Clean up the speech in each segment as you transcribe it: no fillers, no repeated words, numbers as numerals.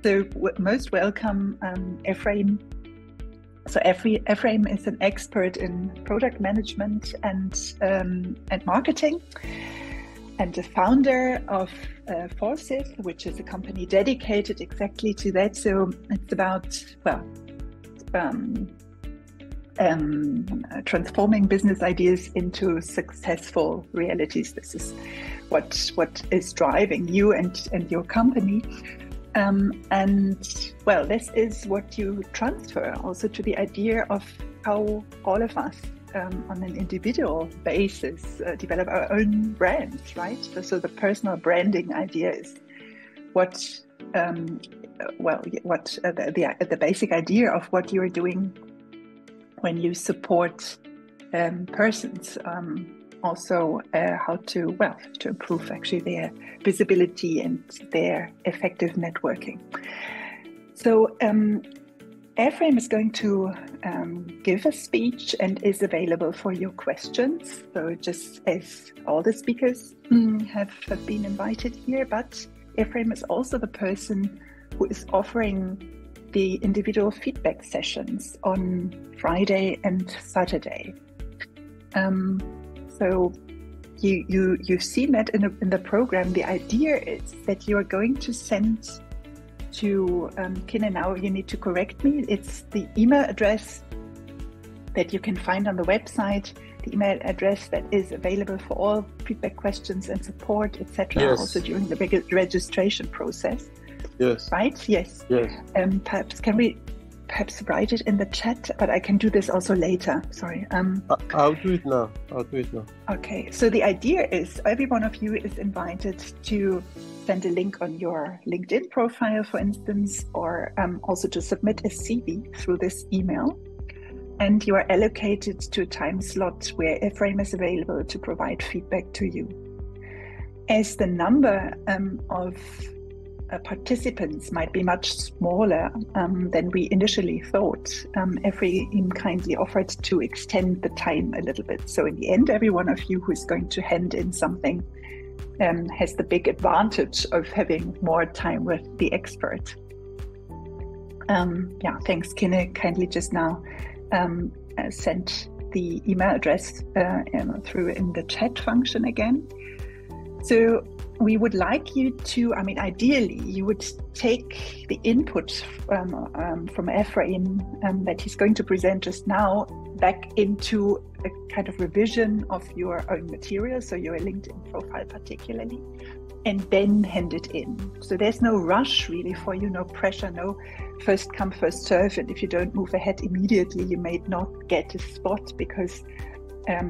So most welcome, Ephraim. So Ephraim is an expert in product management and marketing, and the founder of Forsyth, which is a company dedicated exactly to that. So it's about, transforming business ideas into successful realities. This is what is driving you and your company. This is what you transfer also to the idea of how all of us on an individual basis develop our own brands, right? So the personal branding idea is the basic idea of what you're doing when you support persons. Also how to improve actually their visibility and their effective networking. So Ephraim is going to give a speech and is available for your questions. So just as all the speakers have been invited here, but Ephraim is also the person who is offering the individual feedback sessions on Friday and Saturday. So you've seen that in the program. The idea is that you are going to send to Kine. Now you need to correct me. It's the email address that you can find on the website. The email address that is available for all feedback, questions, and support, etc. Yes. Also during the registration process. Yes. Right. Yes. Yes. Perhaps can we write it in the chat, but I can do this also later. Sorry. I'll do it now. Okay. So the idea is every one of you is invited to send a link on your LinkedIn profile, for instance, or also to submit a CV through this email. And you are allocated to a time slot where Ephraim is available to provide feedback to you. As the number of participants might be much smaller than we initially thought, Ephraim kindly offered to extend the time a little bit. So in the end, every one of you who is going to hand in something has the big advantage of having more time with the expert. Thanks, Kine. Kindly just now sent the email address through in the chat function again. So we would like you to, ideally, you would take the input from Ephraim that he's going to present just now back into a kind of revision of your own material, so your LinkedIn profile particularly, and then hand it in. So there's no rush really for you, no pressure, no first come, first serve. And if you don't move ahead immediately, you may not get a spot because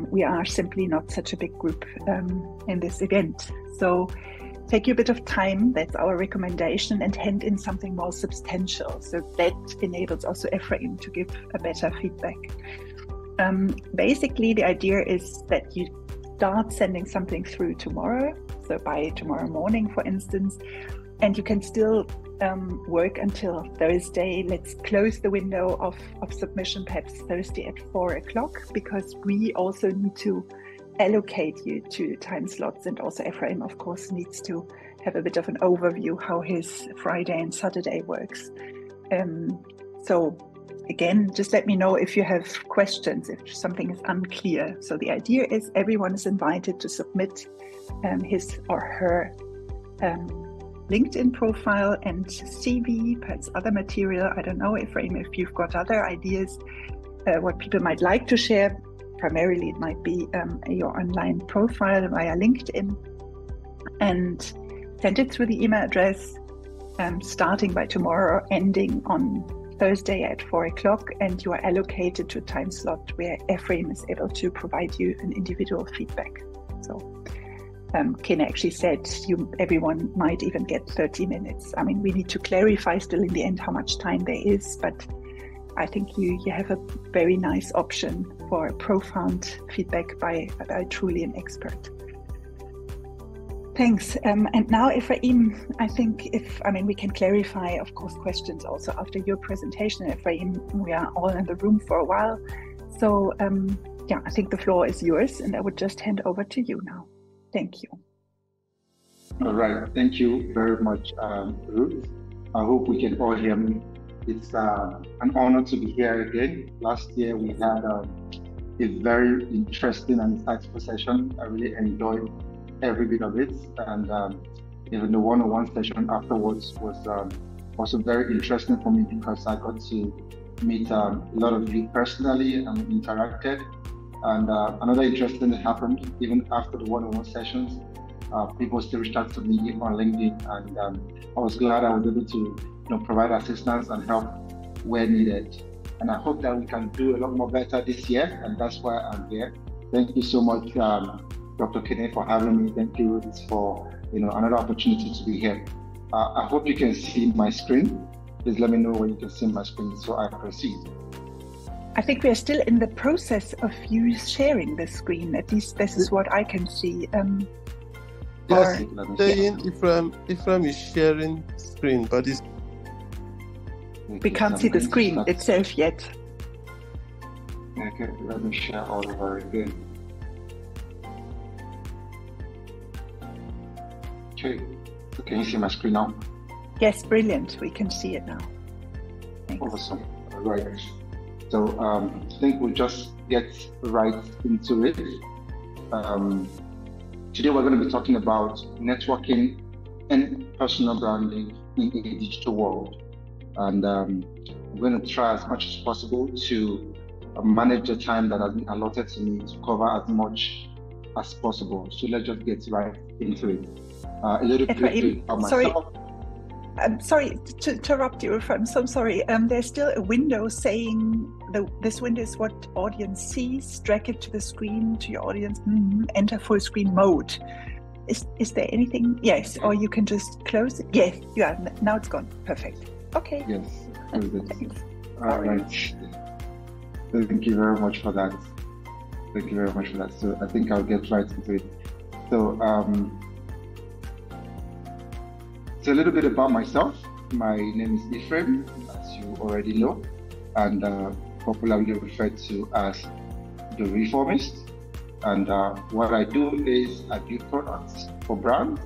we are simply not such a big group in this event. So take you a bit of time, that's our recommendation, and hand in something more substantial. So that enables also Ephraim to give a better feedback. Basically, the idea is that you start sending something through tomorrow, so by tomorrow morning, for instance, and you can still work until Thursday. Let's close the window of submission perhaps Thursday at 4 o'clock, because we also need to allocate you to time slots, and also Ephraim, of course, needs to have a bit of an overview how his Friday and Saturday works. So again, just let me know if you have questions, if something is unclear. So the idea is everyone is invited to submit his or her LinkedIn profile and CV, perhaps other material. I don't know, Ephraim, if you've got other ideas, what people might like to share. Primarily, it might be your online profile via LinkedIn, and send it through the email address starting by tomorrow, ending on Thursday at 4 o'clock, and you are allocated to a time slot where Ephraim is able to provide you an individual feedback. So Kine actually said everyone might even get 30 minutes. We need to clarify still in the end how much time there is, but I think you have a very nice option for profound feedback by truly an expert. Thanks. And now, Ephraim, I think we can clarify, of course, questions also after your presentation, Ephraim. We are all in the room for a while. So, I think the floor is yours, and I would just hand over to you now. Thank you. All right. Thank you very much, Ruth. I hope we can all hear me. It's an honor to be here again. Last year we had a very interesting and insightful session. I really enjoyed every bit of it, and even the one-on-one session afterwards was also very interesting for me because I got to meet a lot of you personally and interacted. And another interesting thing happened even after the one-on-one sessions. People still reached out to me on LinkedIn, and I was glad I was able to provide assistance and help where needed. And I hope that we can do a lot more better this year, and that's why I'm here. Thank you so much, Dr. Kene, for having me. Thank you for another opportunity to be here. I hope you can see my screen. Please let me know when you can see my screen so I proceed. I think we are still in the process of you sharing the screen. At least this is what I can see. Yes, saying Ephraim is sharing screen, but we can't see the screen itself yet. Okay, let me share all over again. Okay, so can you see my screen now? Yes, brilliant. We can see it now. Thanks. Awesome. All right. So I think we'll just get right into it. Today we're going to be talking about networking and personal branding in a digital world. And I'm going to try as much as possible to manage the time that has been allotted to me to cover as much as possible. So let's just get right into it. A little bit about myself. I'm sorry to interrupt you, I'm so sorry. There's still a window saying this window is what audience sees. Drag it to the screen, to your audience. Enter full screen mode. Is there anything? Yes, or you can just close it. Yes, you are. Now it's gone. Perfect. Okay. Yes. Thanks. All right. Thank you very much for that. Thank you very much for that. So I think I'll get right into it. So a little bit about myself. My name is Ephraim, as you already know, and popularly referred to as the Reformist. And what I do is I build products for brands,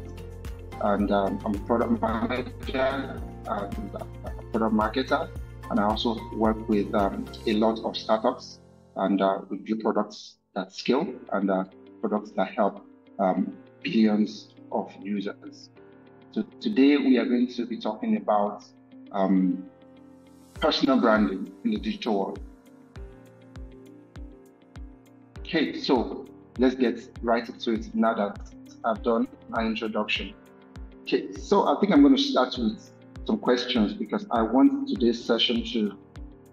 and I'm a product manager and a product marketer, and I also work with a lot of startups, and we build products that scale and products that help billions of users. So today we are going to be talking about personal branding in the digital world. Okay, so let's get right into it now that I've done an introduction. Okay, so I think I'm going to start with some questions because I want today's session to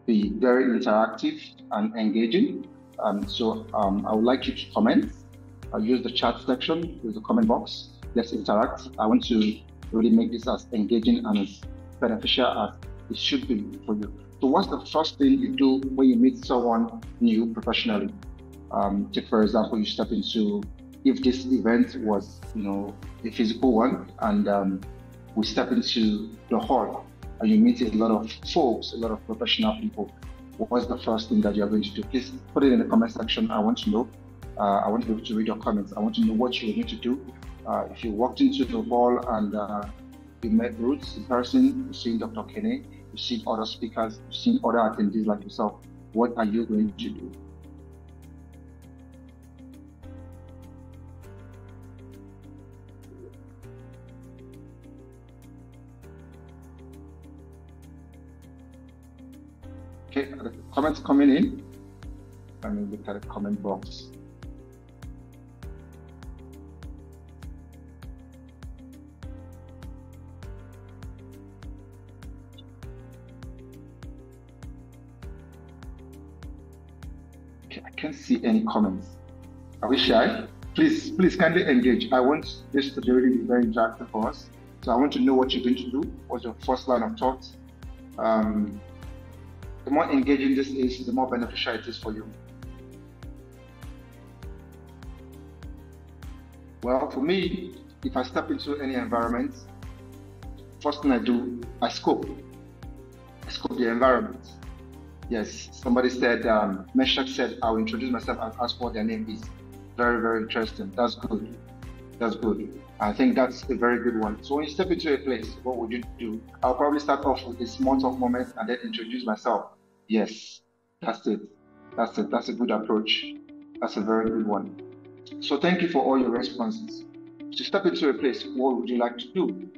be very interactive and engaging. So I would like you to comment. I'll use the chat section with the comment box. Let's interact. I want to really make this as engaging and as beneficial as it should be for you. So what's the first thing you do when you meet someone new professionally? Take for example, you step into, if this event was, a physical one, and we step into the hall and you meet a lot of folks, a lot of professional people. What's the first thing that you're going to do? Please put it in the comment section. I want to know. I want to be able to read your comments. I want to know what you need to do. If you walked into the hall and you met Roots in person, you've seen Dr. Kene, you've seen other speakers, you've seen other attendees like yourself, what are you going to do? Okay, are the comments coming in? Let me look at the comment box. I can't see any comments. Are we shy? Please kindly engage. I want this to really be very interactive for us. So I want to know what you're going to do. What's your first line of thought? The more engaging this is, the more beneficial it is for you. Well, for me, if I step into any environment, first thing I do, I scope the environment. Yes, somebody said, Meshach said, I'll introduce myself and ask what their name is. Very, very interesting. That's good. That's good. I think that's a very good one. So when you step into a place, what would you do? I'll probably start off with a small talk moment and then introduce myself. Yes, that's it. That's it. That's a good approach. That's a very good one. So thank you for all your responses. To step into a place, what would you like to do?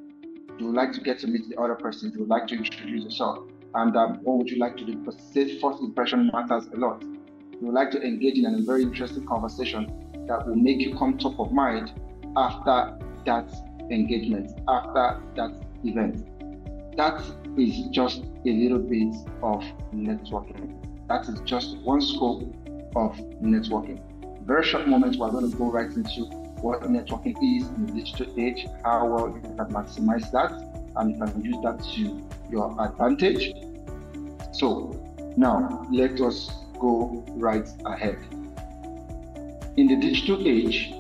You would like to get to meet the other person. You would like to introduce yourself. And what would you like to do? Because first impression matters a lot. You would like to engage in a very interesting conversation that will make you come top of mind after that engagement, after that event. That is just a little bit of networking. That is just one scope of networking. Very short moment, we're going to go right into what networking is in the digital age, how well you can maximize that, and you can use that to your advantage. So now let us go right ahead. In the digital age,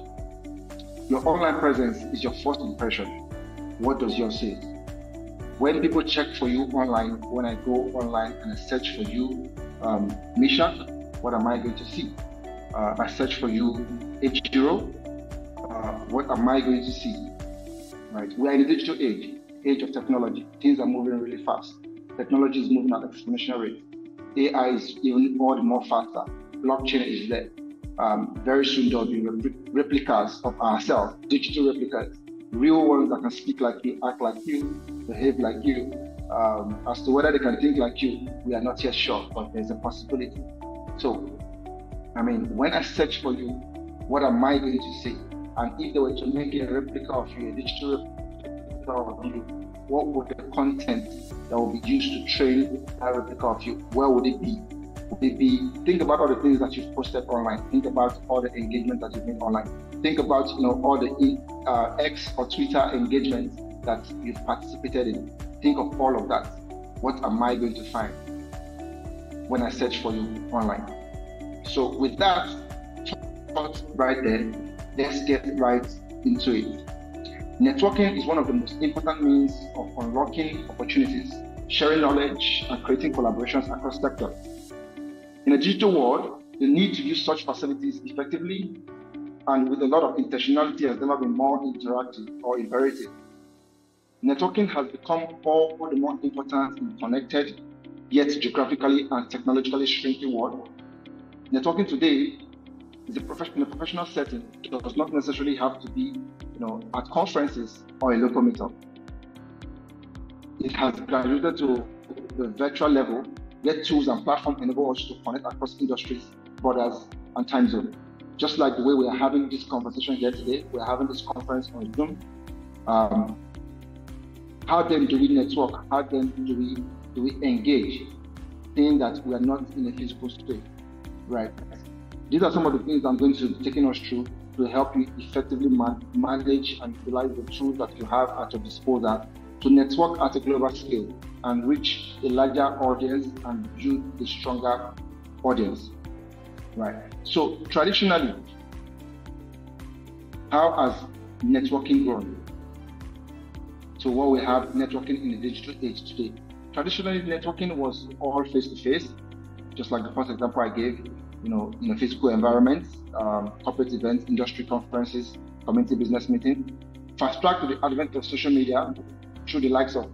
your online presence is your first impression. What does yours say? When people check for you online, when I go online and I search for you, Misha, what am I going to see? I search for you, H0, what am I going to see? Right? We are in the digital age of technology. Things are moving really fast. Technology is moving at an exponential rate. AI is even all the more faster. Blockchain is there. Very soon there'll be replicas of ourselves, digital replicas, real ones that can speak like you, act like you, behave like you. As to whether they can think like you, we are not yet sure, but there's a possibility. So, I mean, when I search for you, what am I going to see? And if they were to make a replica of you, a digital replica of you, what would the content that will be used to train that replica of you, where would it be? Would it be, think about all the things that you've posted online. Think about all the engagement that you've made online. Think about, all the X or Twitter engagements that you've participated in. Think of all of that. What am I going to find when I search for you online? So with that thought right there, let's get right into it. Networking is one of the most important means of unlocking opportunities, sharing knowledge, and creating collaborations across sectors. In a digital world, the need to use such facilities effectively and with a lot of intentionality has never been more interactive or imperative. Networking has become all the more important in connected, yet geographically and technologically shrinking world. Networking today is in a professional setting. It does not necessarily have to be, at conferences or a local meetup. It has graduated to the virtual level, where tools and platforms enable us to connect across industries, borders, and time zones. Just like the way we are having this conversation here today, we are having this conference on Zoom. How then do we network? How then do we engage, seeing that we are not in a physical space, right? These are some of the things I'm going to be taking us through to help you effectively manage and utilize the tools that you have at your disposal to network at a global scale and reach a larger audience and build a stronger audience, right? So traditionally, how has networking grown? So what we have networking in the digital age today. Traditionally, networking was all face-to-face, just like the first example I gave, in a physical environment, corporate events, industry conferences, community business meetings. Fast track to the advent of social media through the likes of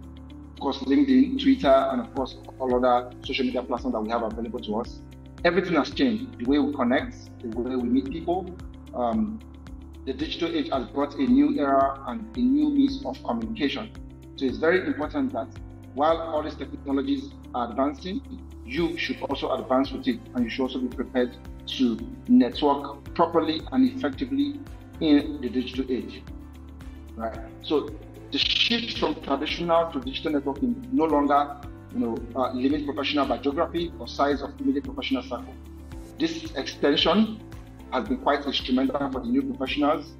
course, LinkedIn, Twitter, and of course, all other social media platforms that we have available to us. Everything has changed. The way we connect, the way we meet people. The digital age has brought a new era and a new means of communication. So it's very important that while all these technologies are advancing, you should also advance with it, and you should also be prepared to network properly and effectively in the digital age, right? So the shift from traditional to digital networking no longer, limit professional by geography or size of immediate professional circle. This extension has been quite instrumental for the new professionals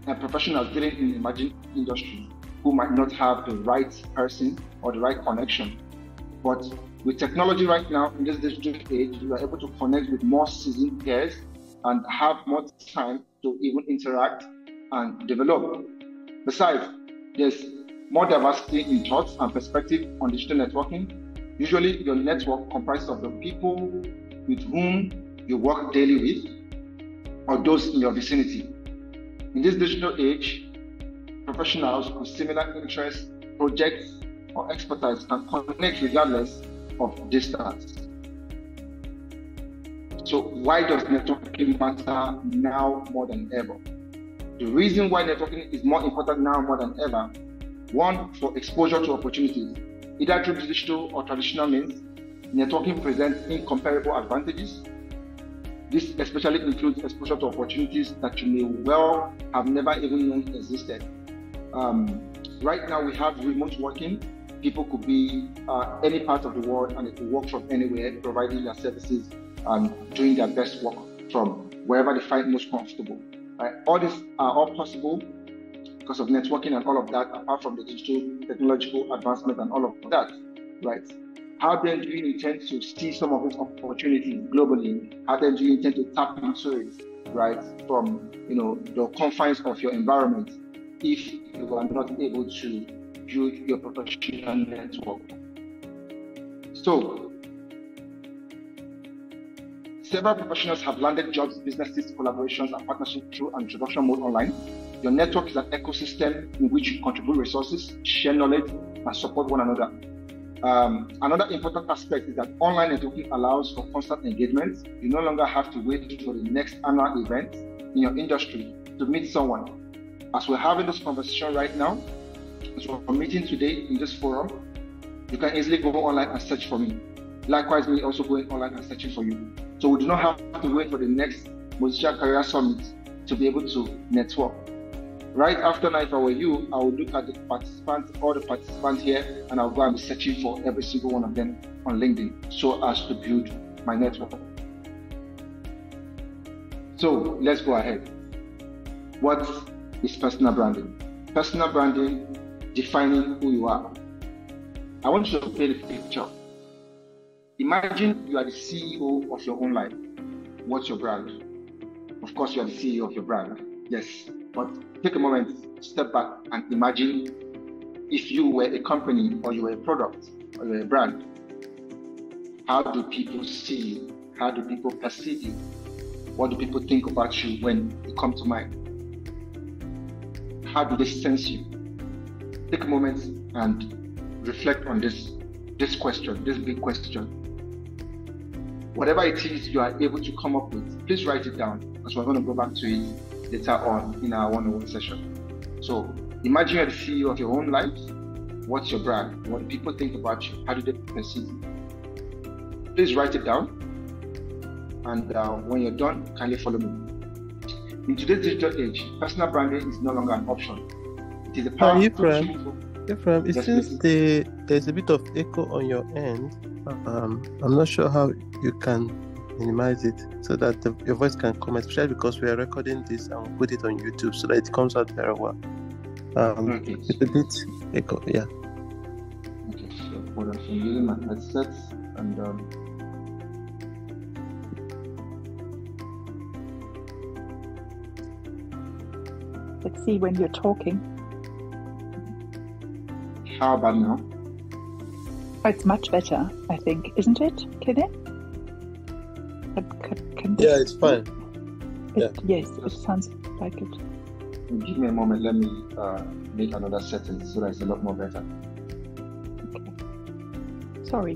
and professionals dealing in emerging industries who might not have the right person or the right connection. But with technology right now in this digital age, you are able to connect with more seasoned peers and have more time to even interact and develop. Besides, there's more diversity in thoughts and perspective on digital networking. Usually, your network comprises of the people with whom you work daily with or those in your vicinity. In this digital age, professionals with similar interests, projects, or expertise can connect regardless of distance. So why does networking matter now more than ever? The reason why networking is more important now more than ever, one, for exposure to opportunities, either through digital or traditional means, networking presents incomparable advantages. This especially includes exposure to opportunities that you may well have never even known existed. Right now we have remote working. People could be any part of the world and they could work from anywhere, providing their services and doing their best work from wherever they find most comfortable. All these are all possible because of networking and all of that, apart from the digital technological advancement and all of that, right? How then do you intend to see some of these opportunities globally? How then do you intend to tap into it, right, from the confines of your environment if you are not able to build your professional network? So, several professionals have landed jobs, businesses, collaborations, and partnerships through an introduction mode online. Your network is an ecosystem in which you contribute resources, share knowledge, and support one another. Another important aspect is that online networking allows for constant engagement. You no longer have to wait for the next annual event in your industry to meet someone. As we're having this conversation right now, as we're meeting today in this forum, you can easily go online and search for me. Likewise, me also going online and searching for you. So we do not have to wait for the next Mozilla Career Summit to be able to network. Right after now, if I were you, I would look at the participants, all the participants here, and I'll go and be searching for every single one of them on LinkedIn so as to build my network. So let's go ahead. What is personal branding? Personal branding, defining who you are. I want you to paint a picture. Imagine you are the CEO of your own life. What's your brand? Of course, you are the CEO of your brand. Yes, but take a moment, step back and imagine if you were a company or you were a product or you were a brand. How do people see you? How do people perceive you? What do people think about you when you come to mind? How do they sense you? Take a moment and reflect on this question, this big question. Whatever it is you are able to come up with, please write it down, because we're going to go back to it later on in our one-on-one session. So imagine you're the CEO of your own life. What's your brand? What do people think about you? How do they perceive you? Please write it down. And when you're done, kindly follow me. In today's digital age, personal branding is no longer an option. It is a powerful tool. Ephraim, it seems there's a bit of echo on your end. I'm not sure how you can minimize it so that your voice can come, especially because we are recording this and we'll put it on YouTube so that it comes out very well. Okay. It's a bit echo, yeah. Okay, so hold on. I'm using my headset and let's see when you're talking. How about now? Oh, it's much better, I think, isn't it, Kenneth? Yeah, it's fine. Yes, it sounds like it. Give me a moment. Let me make another setting so that it's a lot more better. Okay. Sorry.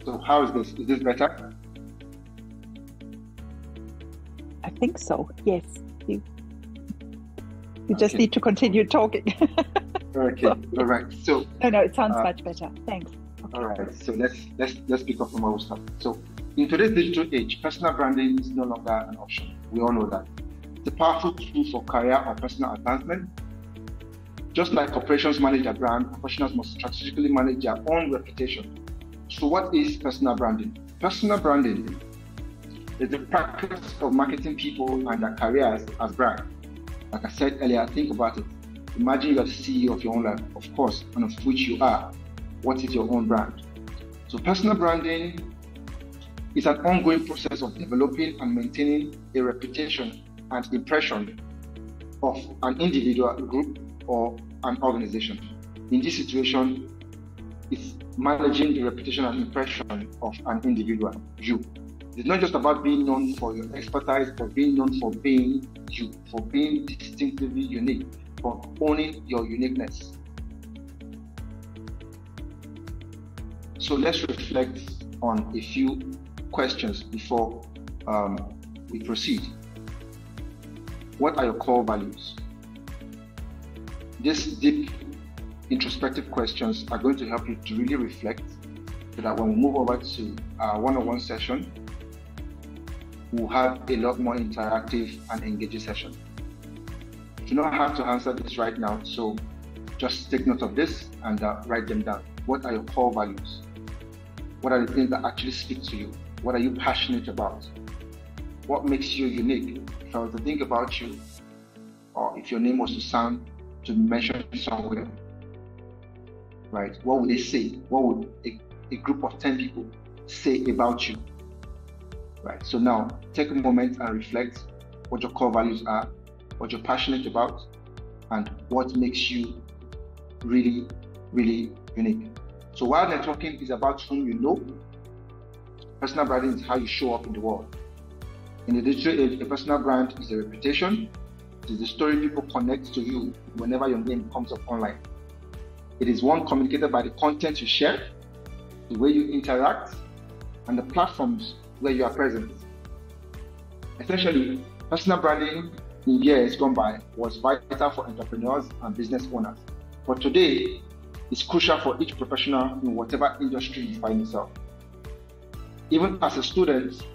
So how is this? Is this better? I think so. Yes. You just need to continue talking. Okay. All right. So no, it sounds much better. Thanks. Okay. All right. So let's pick up from where we start. So in today's digital age, personal branding is no longer an option. We all know that. It's a powerful tool for career or personal advancement. Just like corporations manage their brand, professionals must strategically manage their own reputation. So what is personal branding? Personal branding is the practice of marketing people and their careers as brand. Like I said earlier, think about it. Imagine you're the CEO of your own life, of course, and of which you are. What is your own brand? So personal branding is an ongoing process of developing and maintaining a reputation and impression of an individual, group, or an organization. In this situation, it's managing the reputation and impression of an individual, you. It's not just about being known for your expertise, but being known for being you, for being distinctively unique, for owning your uniqueness. So let's reflect on a few questions before we proceed. What are your core values? These deep introspective questions are going to help you to really reflect, so that when we move over to our one-on-one session, we'll have a lot more interactive and engaging session. You don't have to answer this right now, so just take note of this and write them down. What are your core values? What are the things that actually speak to you? What are you passionate about? What makes you unique? If I were to think about you, or if your name was to mention somewhere, right? What would they say? What would a group of 10 people say about you? Right. So now take a moment and reflect what your core values are, what you're passionate about, and what makes you really, really unique. So while networking is about whom you know, personal branding is how you show up in the world. In the digital age, a personal brand is a reputation. It is the story people connect to you whenever your name comes up online. It is one communicated by the content you share, the way you interact, and the platforms where you are present. Essentially, personal branding in years gone by was vital for entrepreneurs and business owners. But today, it's crucial for each professional in whatever industry you find yourself. Even as a student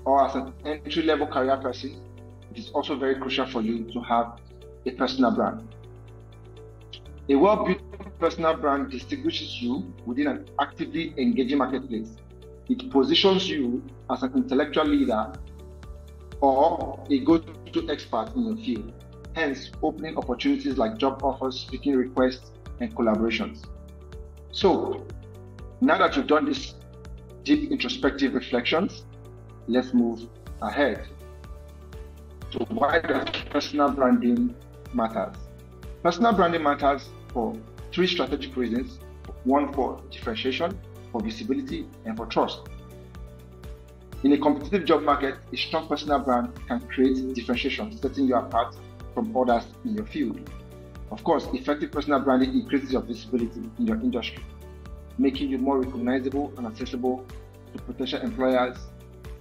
or as an entry-level career person, it is also very crucial for you to have a personal brand. A well-built personal brand distinguishes you within an actively engaging marketplace. It positions you as an intellectual leader or a go-to expert in your field, hence opening opportunities like job offers, speaking requests, and collaborations. So, now that you've done these deep introspective reflections, let's move ahead. So why does personal branding matter? Personal branding matters for three strategic reasons. One, for differentiation, for visibility, and for trust. In a competitive job market, a strong personal brand can create differentiation, setting you apart from others in your field. Of course, effective personal branding increases your visibility in your industry, making you more recognizable and accessible to potential employers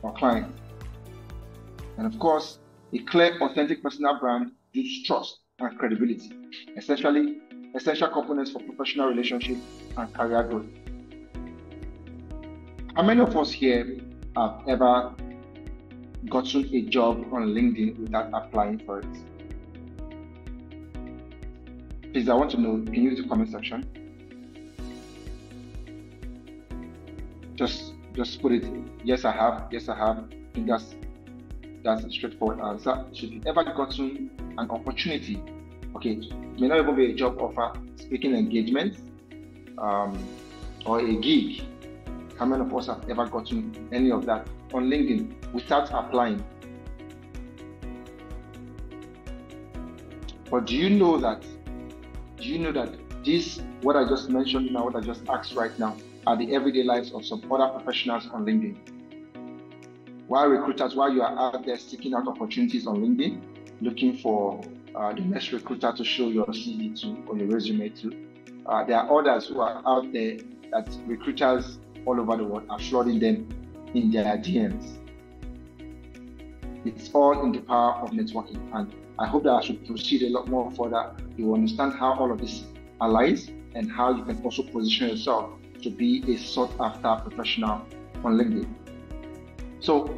or clients. And of course, a clear, authentic personal brand builds trust and credibility, essential components for professional relationships and career growth. How many of us here have ever gotten a job on LinkedIn without applying for it? Please, I want to know, can you use the comment section? Just put it, yes I have, yes I have. I think that's a straightforward answer. If you've ever gotten an opportunity, okay, it may not even be a job offer, speaking engagement, or a gig. How many of us have ever gotten any of that on LinkedIn without applying? But do you know that this, what I just mentioned now, what I just asked right now, are the everyday lives of some other professionals on LinkedIn? While you are out there seeking out opportunities on LinkedIn, looking for the next recruiter to show your CV to or your resume to, there are others who are out there that recruiters all over the world are flooding them in their DMs. It's all in the power of networking, and I hope that as we proceed a lot more further, you will understand how all of this aligns and how you can also position yourself to be a sought-after professional on LinkedIn. So,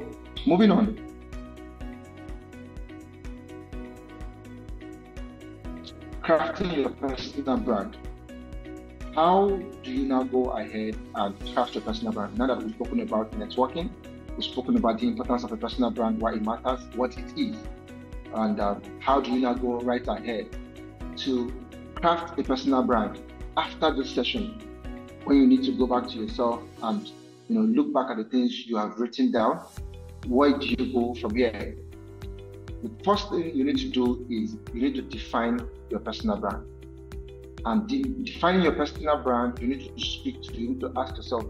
moving on. Crafting your personal brand. how do you now go ahead and craft your personal brand? Now that we've spoken about networking, we've spoken about the importance of a personal brand, why it matters, what it is, and how do you now go right ahead to craft a personal brand after this session, when you need to go back to yourself and look back at the things you have written down. Where do you go from here? The first thing you need to do is you need to define your personal brand. And defining your personal brand, you need to ask yourself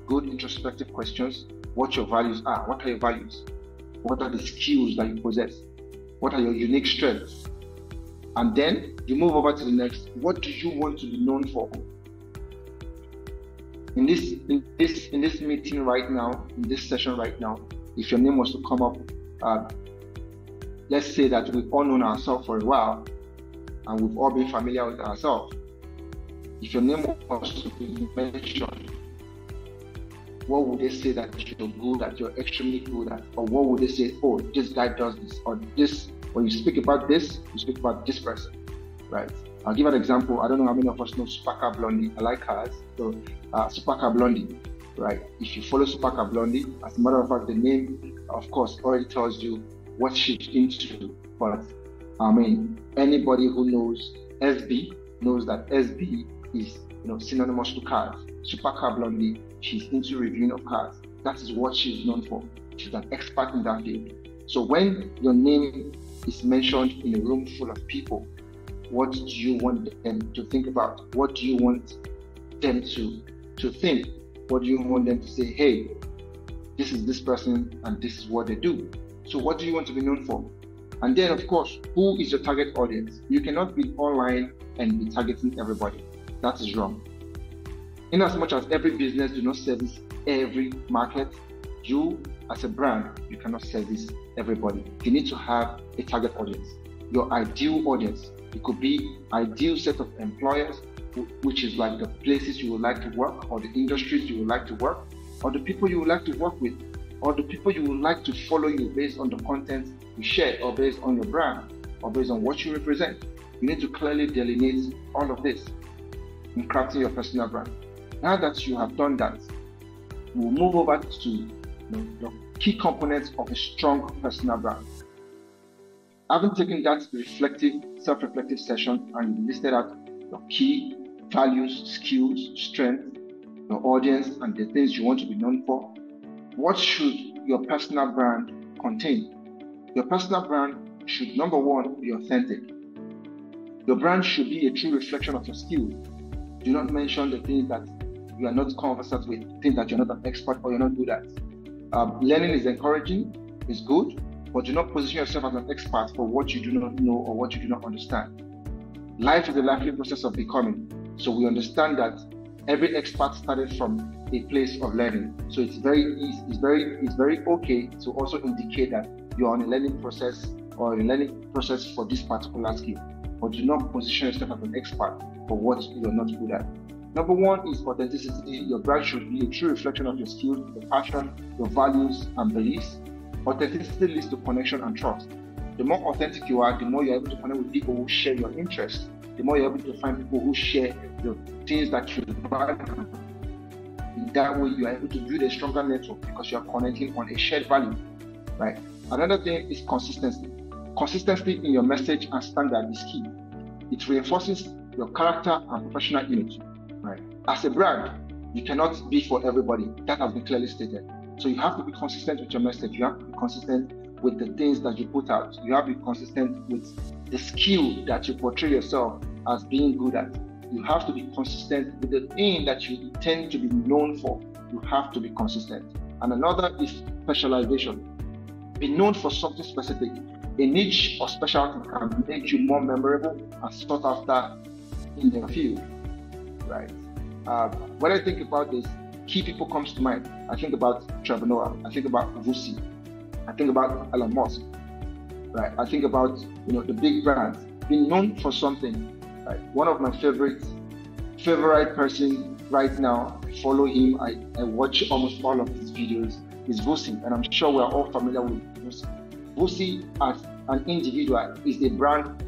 good introspective questions. What your values are. What are your values? What are the skills that you possess? What are your unique strengths? And then you move over to the next. What do you want to be known for? In this meeting right now, in this session right now, if your name was to come up, let's say that we've all known ourselves for a while, and we've all been familiar with ourselves. If your name was to be mentioned, what would they say that you're good at, you're extremely good at? Or what would they say, oh, this guy does this, or this, when you speak about this, you speak about this person, right? I'll give an example. I don't know how many of us know Supercar Blondie. I like cars, so Supercar Blondie, right? If you follow Supercar Blondie, as a matter of fact, the name, of course, already tells you what she's into. But I mean, anybody who knows SB knows that SB is synonymous to cars. Supercar Blondie, she's into reviewing of cars. That is what she's known for. She's an expert in that field. So when your name is mentioned in a room full of people, what do you want them to think about? What do you want them to think? What do you want them to say? Hey, this is this person and this is what they do. So what do you want to be known for? And then, of course, who is your target audience? You cannot be online and be targeting everybody. That is wrong. In as much as every business do not service every market, you as a brand, you cannot service everybody. You need to have a target audience, your ideal audience. It could be ideal set of employers, which is like the places you would like to work, or the industries you would like to work, or the people you would like to work with, or the people you would like to follow you based on the content you share, or based on your brand, or based on what you represent. You need to clearly delineate all of this in crafting your personal brand. Now that you have done that, we'll move over to the key components of a strong personal brand. Having taken that self-reflective session and you listed out your key values, skills, strengths, your audience, and the things you want to be known for, what should your personal brand contain? Your personal brand should, number one, be authentic. Your brand should be a true reflection of your skills. Do not mention the things that you are not conversant with, things that you're not an expert or you're not good at. Learning is encouraging, is good, but do not position yourself as an expert for what you do not know or what you do not understand. Life is a lively process of becoming. So we understand that every expert started from a place of learning. So it's very easy, it's very okay to also indicate that you're on a learning process or a learning process for this particular skill. But do not position yourself as an expert for what you're not good at. Number one is authenticity. Your brand should be a true reflection of your skills, your passion, your values and beliefs. Authenticity leads to connection and trust. The more authentic you are, the more you're able to connect with people who share your interests. The more you're able to find people who share the things that you value. In that way, you are able to build a stronger network because you are connecting on a shared value, right? Another thing is consistency. Consistency in your message and standard is key. It reinforces your character and professional image, right? As a brand, you cannot be for everybody. That has been clearly stated. So you have to be consistent with your message. You have to be consistent with the things that you put out. You have to be consistent with the skill that you portray yourself as being good at. You have to be consistent with the thing that you intend to be known for. You have to be consistent. And another is specialization. Be known for something specific. A niche or specialty can make you more memorable and sought after in the field, right? When I think about this, key people comes to mind. I think about Trevor Noah. I think about Vusi. I think about Elon Musk, right? I think about the big brands being known for something. Right? One of my favorite person right now, I follow him. I watch almost all of his videos. Is Vusi, and I'm sure we're all familiar with Vusi. Vusi as an individual is a brand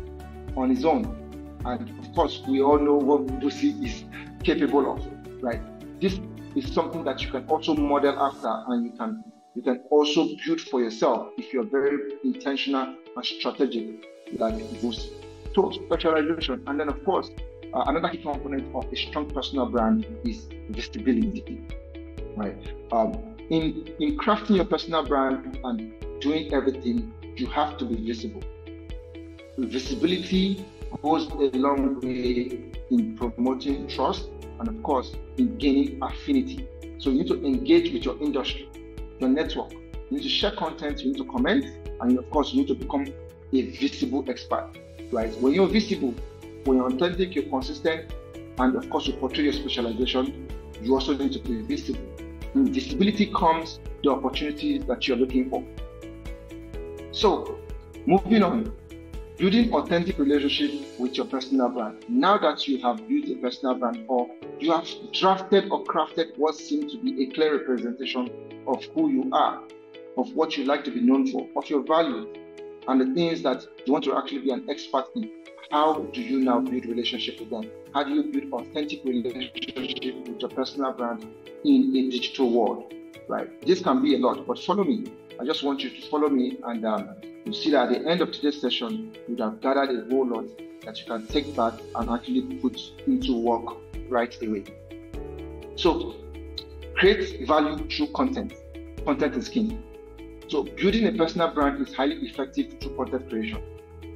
on his own, and of course we all know what Vusi is capable of, right? This is something that you can also model after, and you can also build for yourself if you're very intentional and strategic, like this. So specialization, and then of course, another key component of a strong personal brand is visibility, right? In crafting your personal brand and doing everything, you have to be visible. Visibility goes a long way in promoting trust and of course in gaining affinity. So you need to engage with your industry, your network. You need to share content, you need to comment, and of course you need to become a visible expert, right? When you're visible, when you're authentic, you're consistent, and of course you portray your specialization, you also need to be visible. In visibility comes the opportunities that you're looking for. So moving on, building authentic relationship with your personal brand. Now that you have built a personal brand, or you have drafted or crafted what seems to be a clear representation of who you are, of what you like to be known for, of your values, and the things that you want to actually be an expert in, how do you now build relationship with them? How do you build authentic relationship with your personal brand in a digital world, right? This can be a lot, but follow me. I just want you to follow me, and you see that at the end of today's session, you have gathered a whole lot that you can take back and actually put into work right away. So create value through content. Content is king. So building a personal brand is highly effective through content creation,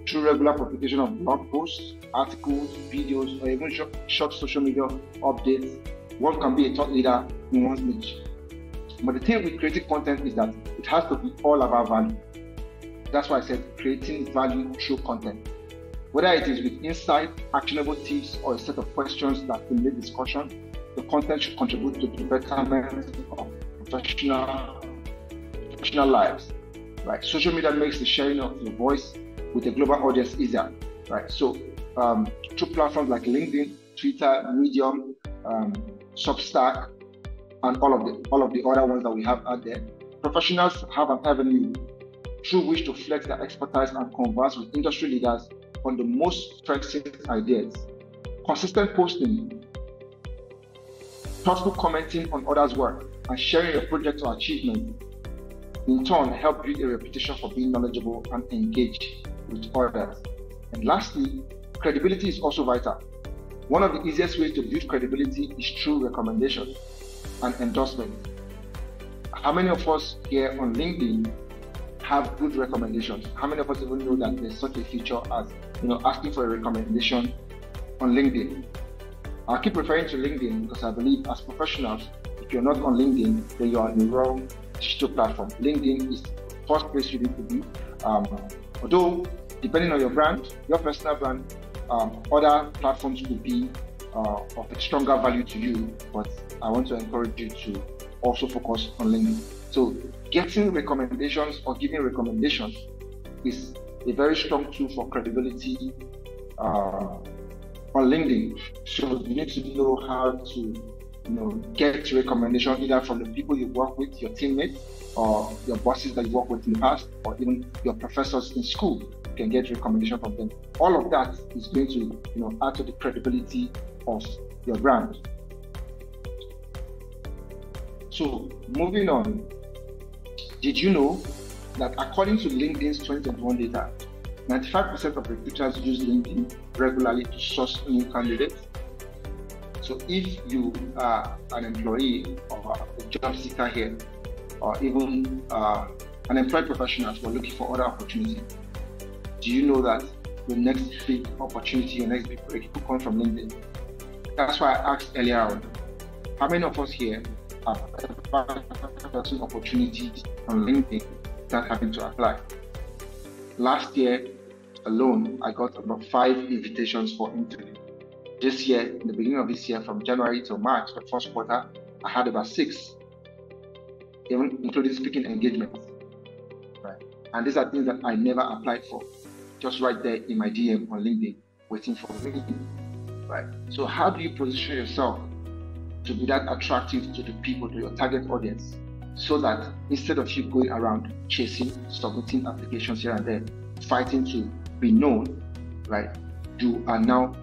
through regular publication of blog posts, articles, videos, or even short social media updates. One can be a thought leader in one's niche. But the thing with creating content is that it has to be all about value. That's why I said creating value through content. Whether it is with insight, actionable tips, or a set of questions that stimulate discussion, the content should contribute to the betterment of professional lives. Right? Social media makes the sharing of your voice with a global audience easier. Right? So through platforms like LinkedIn, Twitter, Medium, Substack, and all of the other ones that we have out there, professionals have an avenue through which to flex their expertise and converse with industry leaders on the most pressing ideas. Consistent posting, thoughtful commenting on others' work, and sharing your project or achievement in turn help build a reputation for being knowledgeable and engaged with others. And lastly, credibility is also vital. One of the easiest ways to build credibility is through recommendations and endorsement. How many of us here on LinkedIn have good recommendations? How many of us even know that there's such a feature as asking for a recommendation on LinkedIn? I keep referring to LinkedIn because I believe as professionals, if you're not on LinkedIn, then you're on the wrong digital platform. LinkedIn is the first place you need to be. Although, depending on your brand, your personal brand, other platforms could be of a stronger value to you, but I want to encourage you to also focus on LinkedIn. So getting recommendations or giving recommendations is a very strong tool for credibility on LinkedIn. So you need to know how to get recommendation either from the people you work with, your teammates, or your bosses that you work with in the past, or even your professors in school. You can get recommendation from them. All of that is going to add to the credibility of your brand. So moving on, did you know that according to LinkedIn's 2021 data, 95% of recruiters use LinkedIn regularly to source new candidates? So if you are an employee or a job seeker here, or even an employed professional who are looking for other opportunities, do you know that your next big opportunity, your next big break could come from LinkedIn? That's why I asked earlier on, how many of us here have ever gotten opportunities on LinkedIn without having to apply? Last year alone, I got about 5 invitations for interview. This year, in the beginning of this year, from January to March, the first quarter, I had about 6, even including speaking engagements. Right? And these are things that I never applied for, just right there in my DM on LinkedIn, waiting for me. Right? So how do you position yourself to be that attractive to the people, to your target audience, so that instead of you going around chasing, submitting applications here and there, fighting to be known, right? You are now,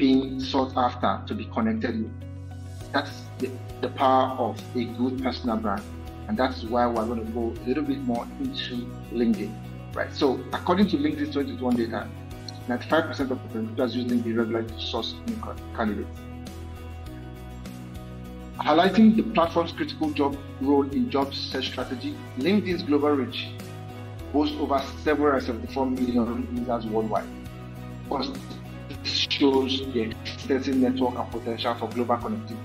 being sought after to be connected with. That's the power of a good personal brand. And that's why we're going to go a little bit more into LinkedIn, right? So according to LinkedIn 2021 data, 95% of recruiters use LinkedIn regularly to source new candidates. Highlighting the platform's critical job role in job search strategy, LinkedIn's global reach boasts over 774 million users worldwide. First, this shows the extensive network and potential for global connectivity.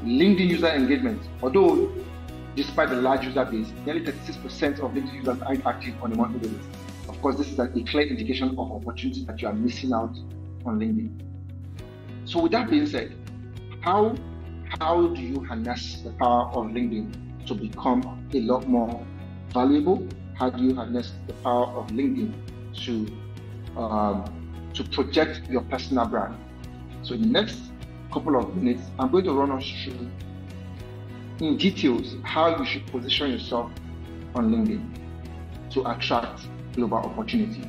LinkedIn user engagement, although despite the large user base, nearly 36% of LinkedIn users are active on a monthly basis. Of course, this is a clear indication of opportunities that you are missing out on LinkedIn. So with that being said, how do you harness the power of LinkedIn to become a lot more valuable? How do you harness the power of LinkedIn to project your personal brand? So in the next couple of minutes, I'm going to run us through in details how you should position yourself on LinkedIn to attract global opportunities.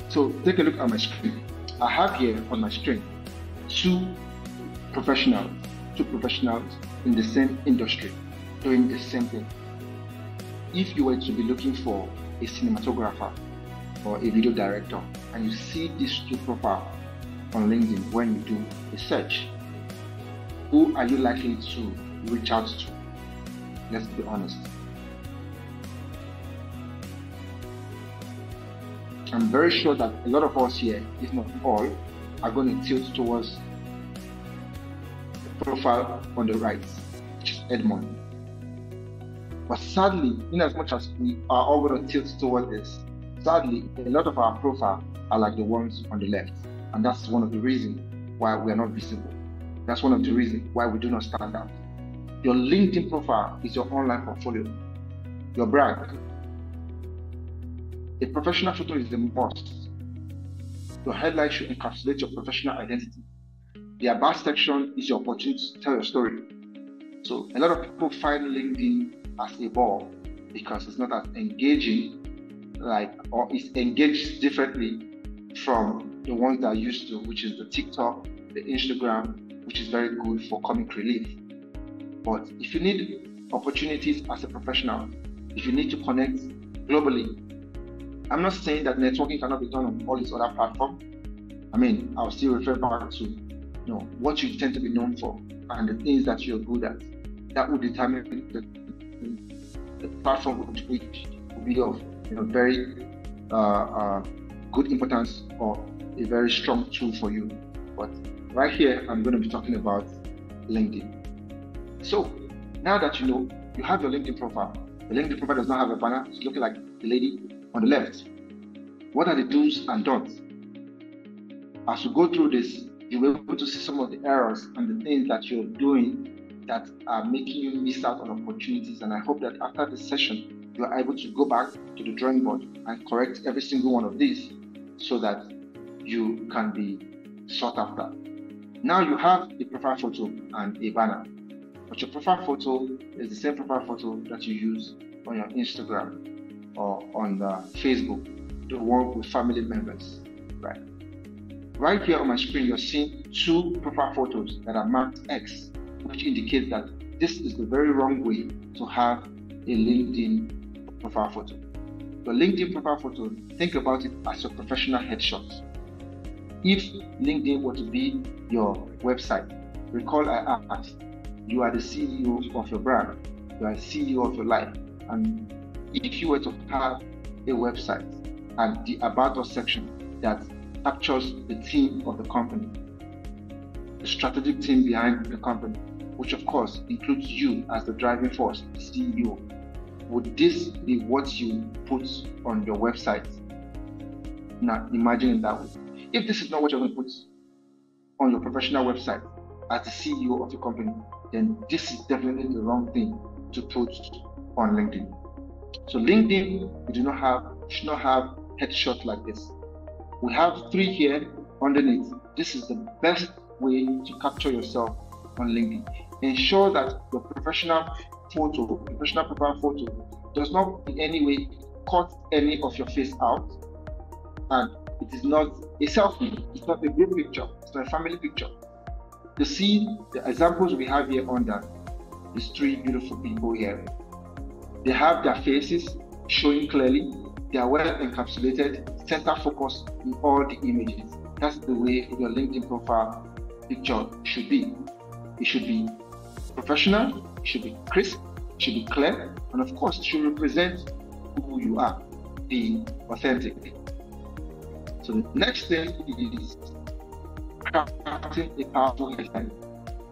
So take a look at my screen. I have here on my screen two professionals in the same industry doing the same thing. If you were to be looking for a cinematographer or a video director and you see these two profiles on LinkedIn when you do a search, who are you likely to reach out to? Let's be honest. I'm very sure that a lot of us here, if not all, are going to tilt towards the profile on the right, which is Edmond. But sadly, in as much as we are all going to tilt towards this, sadly, a lot of our profile are like the ones on the left. And that's one of the reasons why we are not visible. That's one of the reasons why we do not stand out. Your LinkedIn profile is your online portfolio, your brand. A professional photo is the must. Your headline should encapsulate your professional identity. The about section is your opportunity to tell your story. So a lot of people find LinkedIn as a bore because it's not as engaging, or it's engaged differently from the ones that are used to, which is the TikTok, the Instagram, which is very good for comic relief. But if you need opportunities as a professional, if you need to connect globally, I'm not saying that networking cannot be done on all these other platforms. I mean, I'll still refer back to what you tend to be known for and the things that you're good at. That would determine the platform which will be of very good importance or a very strong tool for you. But right here, I'm going to be talking about LinkedIn. So now that you have your LinkedIn profile. The LinkedIn profile does not have a banner. It's looking like the lady on the left. What are the do's and don'ts? As you go through this, you'll be able to see some of the errors and the things that you're doing that are making you miss out on opportunities. And I hope that after this session, you are able to go back to the drawing board and correct every single one of these so that you can be sought after. Now you have a profile photo and a banner, but your profile photo is the same profile photo that you use on your Instagram or on Facebook, the one with family members, right? Right here on my screen, you're seeing two profile photos that are marked X, which indicates that this is the very wrong way to have a LinkedIn profile photo. Your LinkedIn profile photo, think about it as your professional headshot. If LinkedIn were to be your website, recall I asked, you are the CEO of your brand, you are the CEO of your life, and if you were to have a website and the About Us section that captures the team of the company, the strategic team behind the company, which of course includes you as the driving force, the CEO, would this be what you put on your website? Now imagine it that way. If this is not what you're going to put on your professional website as the CEO of your company, then this is definitely the wrong thing to put on LinkedIn. So LinkedIn, we should not have headshots like this. We have 3 here underneath. This is the best way to capture yourself on LinkedIn. Ensure that your professional profile photo does not in any way cut any of your face out, and it is not a selfie, it's not a group picture, it's not a family picture. You see the examples we have here under these three beautiful people here. They have their faces showing clearly, they are well encapsulated, center focus in all the images. That's the way your LinkedIn profile picture should be. It should be professional, it should be crisp, it should be clear, and of course it should represent who you are, be authentic. So the next thing is crafting a powerful headline.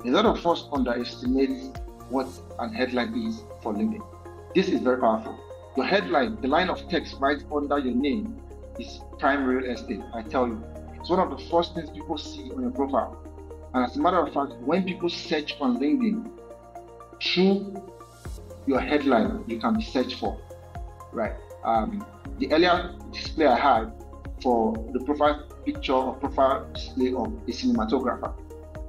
A lot of us underestimate what an headline is for LinkedIn. This is very powerful. Your headline, the line of text right under your name, is prime real estate. I tell you, it's one of the first things people see on your profile. And as a matter of fact, when people search on LinkedIn, through your headline, you can be searched for, right? The earlier display I had for the profile picture or profile display of a cinematographer,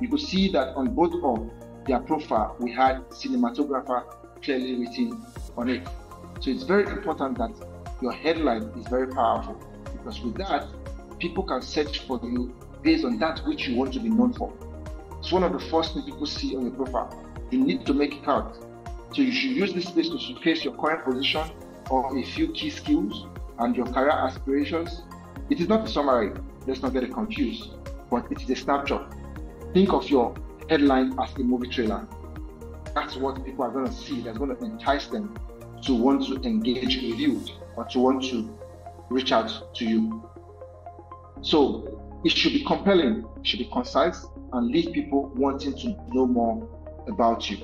you could see that on both of their profile, we had cinematographer clearly written on it. So it's very important that your headline is very powerful, because with that, people can search for you based on that which you want to be known for. It's one of the first things people see on your profile. You need to make it count. So you should use this space to showcase your current position or a few key skills and your career aspirations. It is not a summary, let's not get it confused, but it is a snapshot. Think of your headline as a movie trailer. That's what people are going to see. That's going to entice them to want to engage with you or to want to reach out to you. So it should be compelling, it should be concise, and leave people wanting to know more about you.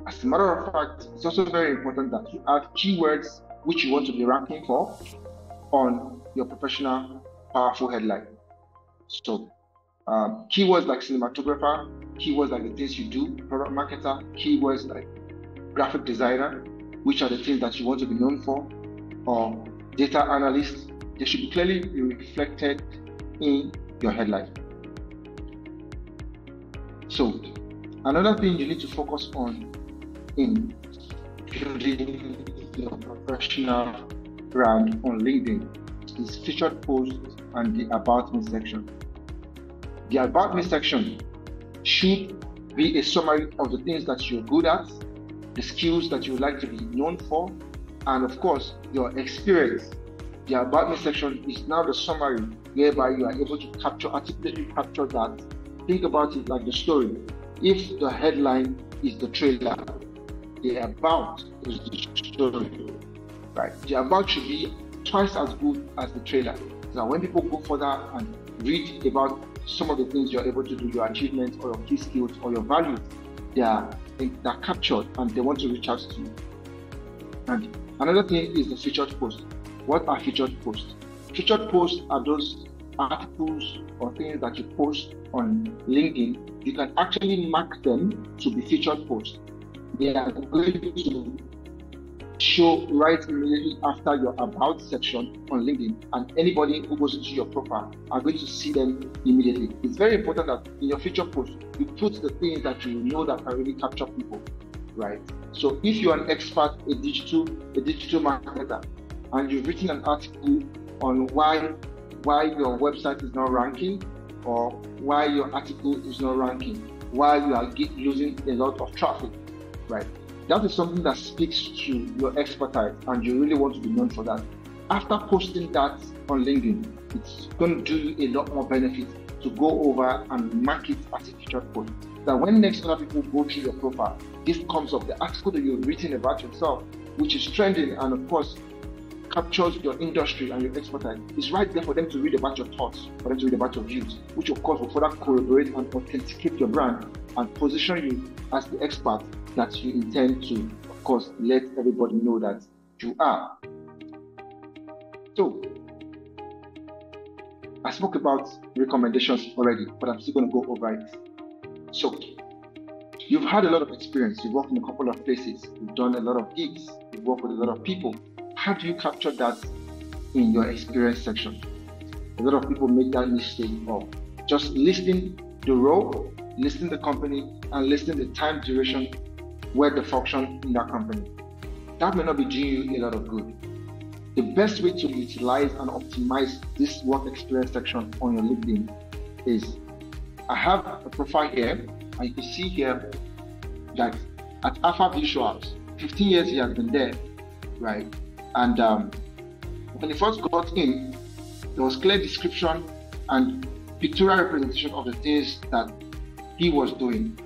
As a matter of fact, it's also very important that you add keywords which you want to be ranking for on your professional, powerful headline. So keywords like cinematographer, keywords like the things you do, product marketer, keywords like graphic designer, which are the things that you want to be known for, or data analyst, they should be clearly be reflected in your headline. So another thing you need to focus on in building your professional brand on LinkedIn is featured posts and the About Me section. The About Me section should be a summary of the things that you're good at, the skills that you would like to be known for, and of course, your experience. The About Me section is now the summary whereby you are able to articulately capture that. Think about it like the story. If the headline is the trailer, the About is the story, right? The About should be twice as good as the trailer. So when people go further and read about some of the things you're able to do, your achievements or your key skills or your values, they're captured and they want to reach out to you. And another thing is the featured post. What are featured posts? Featured posts are those articles or things that you post on LinkedIn. You can actually mark them to be featured posts. They are going to show right immediately after your About section on LinkedIn, and anybody who goes into your profile are going to see them immediately. It's very important that in your featured post, you put the things that you know that can really capture people, right? So if you're an expert, a digital marketer, and you've written an article on why your website is not ranking, or why your article is not ranking, why you are losing a lot of traffic, right? That is something that speaks to your expertise, and you really want to be known for that. After posting that on LinkedIn, it's going to do you a lot more benefit to go over and mark it as a featured post. That when next other people go through your profile, this comes up, the article that you've written about yourself, which is trending and of course captures your industry and your expertise. It's right there for them to read about your thoughts, for them to read about your views, which of course will further corroborate and authenticate your brand and position you as the expert that you intend to, of course, let everybody know that you are. So, I spoke about recommendations already, but I'm still going to go over it. So, you've had a lot of experience. You've worked in a couple of places. You've done a lot of gigs. You've worked with a lot of people. How do you capture that in your experience section? A lot of people make that mistake of just listing the role, listing the company, and listing the time duration where the function in that company. That may not be doing you a lot of good. the best way to utilize and optimize this work experience section on your LinkedIn is, I have a profile here, and you can see here that at Alpha Visuals, 15 years he has been there, right? And when he first got in, there was clear description and pictorial representation of the things that he was doing.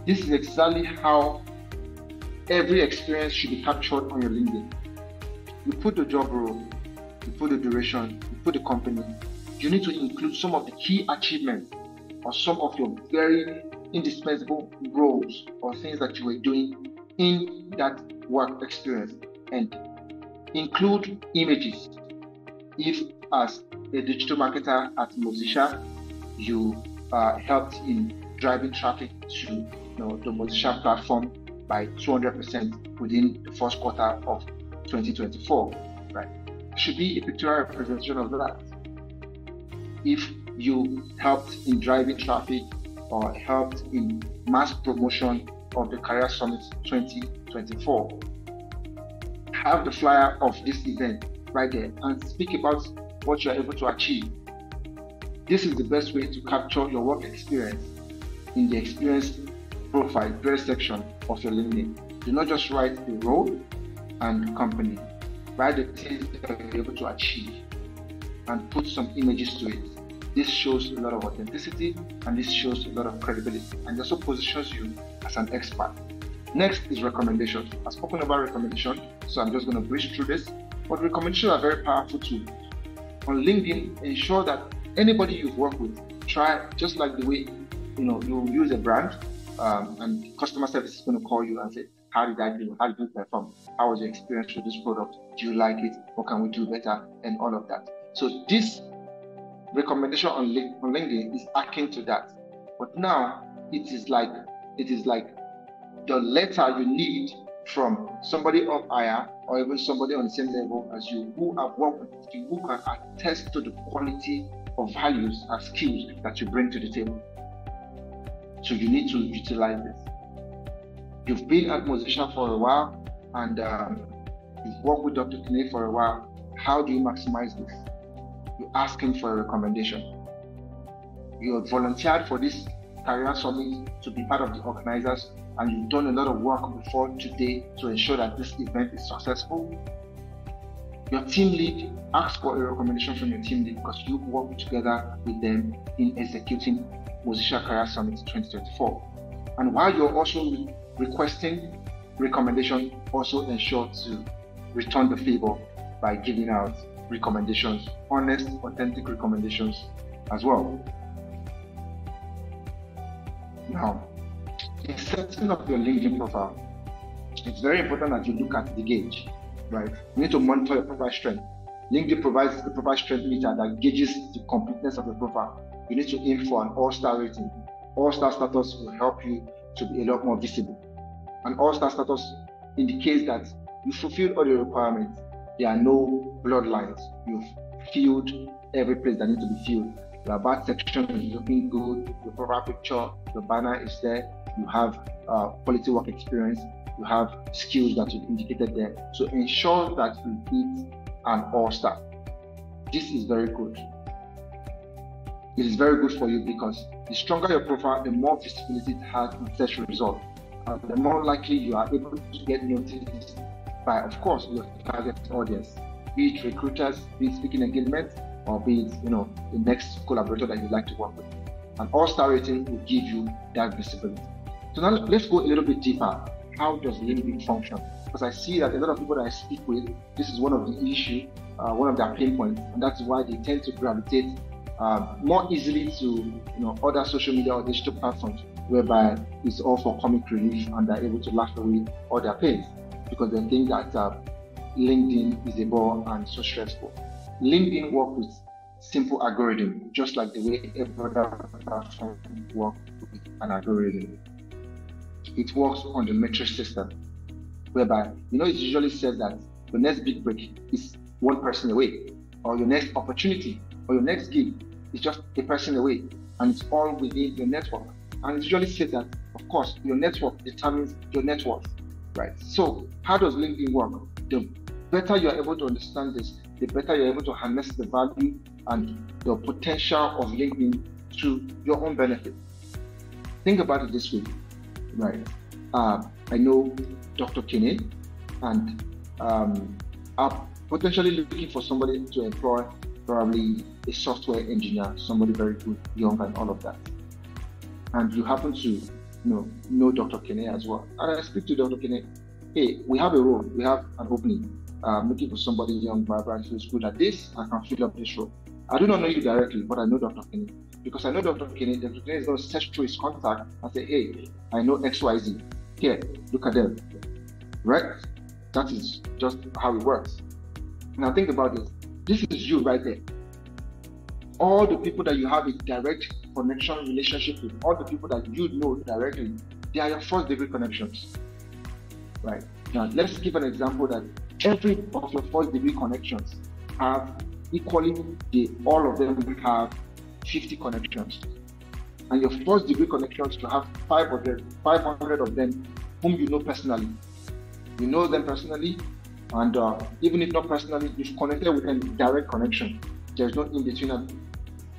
This is exactly how every experience should be captured on your LinkedIn. You put the job role, you put the duration, you put the company. You need to include some of the key achievements or some of your very indispensable roles or things that you were doing in that work experience, and include images. If as a digital marketer at Mozilla, you helped in driving traffic to the Mozilla platform by 200% within the first quarter of 2024, right? There should be a pictorial representation of that. If you helped in driving traffic or helped in mass promotion of the Career Summit 2024, have the flyer of this event right there and speak about what you're able to achieve. This is the best way to capture your work experience in the experience profile, very section of your LinkedIn. Do not just write the role and company. Write the things that you're able to achieve and put some images to it. This shows a lot of authenticity and this shows a lot of credibility, and also positions you as an expert. Next is recommendations. I've spoken about recommendation, so I'm just going to breeze through this. But recommendations are very powerful too. On LinkedIn, ensure that anybody you've worked with, try just like the way you use a brand, and customer service is going to call you and say, how did I do? How did you perform? How was your experience with this product? Do you like it? What can we do better? And all of that. So this recommendation on LinkedIn is akin to that. But now it is like the letter you need from somebody up higher or even somebody on the same level as you who have worked with you, who can attest to the quality of values and skills that you bring to the table. So you need to utilize this. You've been at Mozilla for a while and you've worked with Dr. Kine for a while. How do you maximize this? You ask him for a recommendation. You have volunteered for this Career Summit to be part of the organizers, and you've done a lot of work before today to ensure that this event is successful. Your team lead, ask for a recommendation from your team lead because you work together with them in executing Mozilla Career Summit 2024. And while you're also requesting recommendation, also ensure to return the favor by giving out recommendations, honest, authentic recommendations as well. Now, in setting up your LinkedIn profile, it's very important that you look at the gauge, right? You need to monitor your profile strength. LinkedIn provides the profile strength meter that gauges the completeness of your profile. You need to aim for an all-star rating. All-star status will help you to be a lot more visible. An all-star status indicates that you fulfilled all the requirements. There are no bloodlines. You've filled every place that needs to be filled. Your about section is looking good. Your profile picture, your banner is there. You have quality work experience. You have skills that you've indicated there. So ensure that you hit an all-star. This is very good. It is very good for you because the stronger your profile, the more visibility it has in search results. The more likely you are able to get noticed by, of course, your target audience, be it recruiters, be it speaking engagement, or be it the next collaborator that you'd like to work with. An all-star rating will give you that visibility. So now let's go a little bit deeper. How does LinkedIn function? Because I see that a lot of people that I speak with, this is one of the issues, one of their pain points, and that's why they tend to gravitate more easily to other social media or digital platforms, whereby it's all for comic relief and they're able to laugh away all their pains because they think that LinkedIn is a bore and so stressful. LinkedIn works with simple algorithm, just like the way every other platform works with an algorithm. It works on the metric system, whereby it usually says that the next big break is one person away, or your next opportunity or your next gig is just a person away, and it's all within your network. And it usually says that, of course, your network determines your net worth, right? So how does LinkedIn work? The better you are able to understand this, the better you're able to harness the value and the potential of LinkedIn to your own benefit. Think about it this way, right? I know Dr. Kinney, and are potentially looking for somebody to employ, probably a software engineer, somebody very good, young, and all of that. And you happen to know Dr. Kinney as well. And I speak to Dr. Kinney, hey, we have a role, we have an opening. Looking for somebody young, vibrant, who's good at this, I can fill up this role. I do not know you directly, but I know Dr. Kinney. Because I know Dr. Kinney, Dr. Kinney is going to search through his contact and say, hey, I know XYZ. Here, look at them. Right? That is just how it works. Now think about this. This is you right there. All the people that you have a direct connection relationship with, all the people that you know directly, they are your first degree connections. Right? Now let's give an example that every of your first degree connections have equally, all of them have 50 connections. And your first degree connections to have 500 of them whom you know personally. You know them personally, and even if not personally, you've connected with them direct connection. There's no in between them,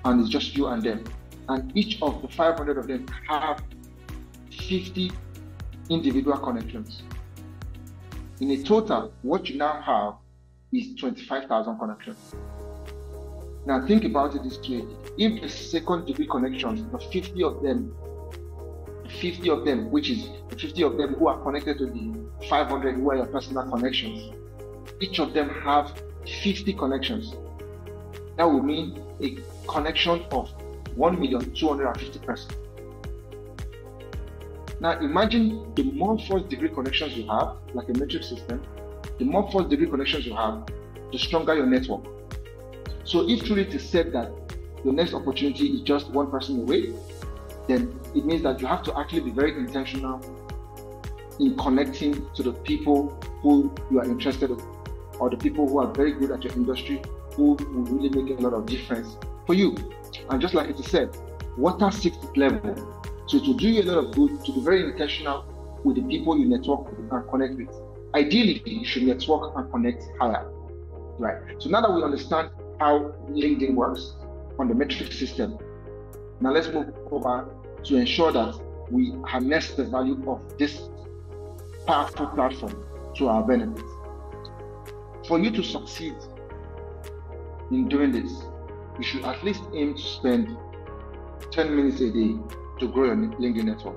and it's just you and them. And each of the 500 of them have 50 individual connections. In a total, what you now have is 25,000 connections. Now think about it this way. If the second degree connections, the 50 of them, which is the 50 of them who are connected to the 500 who are your personal connections, each of them have 50 connections. That would mean a connection of 1,250,000 persons. Now imagine the more first degree connections you have, like a metric system, the more first degree connections you have, the stronger your network. So if truly it is said that your next opportunity is just one person away, then it means that you have to actually be very intentional in connecting to the people who you are interested in, or the people who are very good at your industry, who will really make a lot of difference for you. And just like it is said, water seeks its level. So to do you a lot of good, to be very intentional with the people you network with and connect with. Ideally, you should network and connect higher, right? So now that we understand how LinkedIn works on the metric system, now let's move over to ensure that we harness the value of this powerful platform to our benefit. For you to succeed in doing this, you should at least aim to spend 10 minutes a day to grow your LinkedIn network.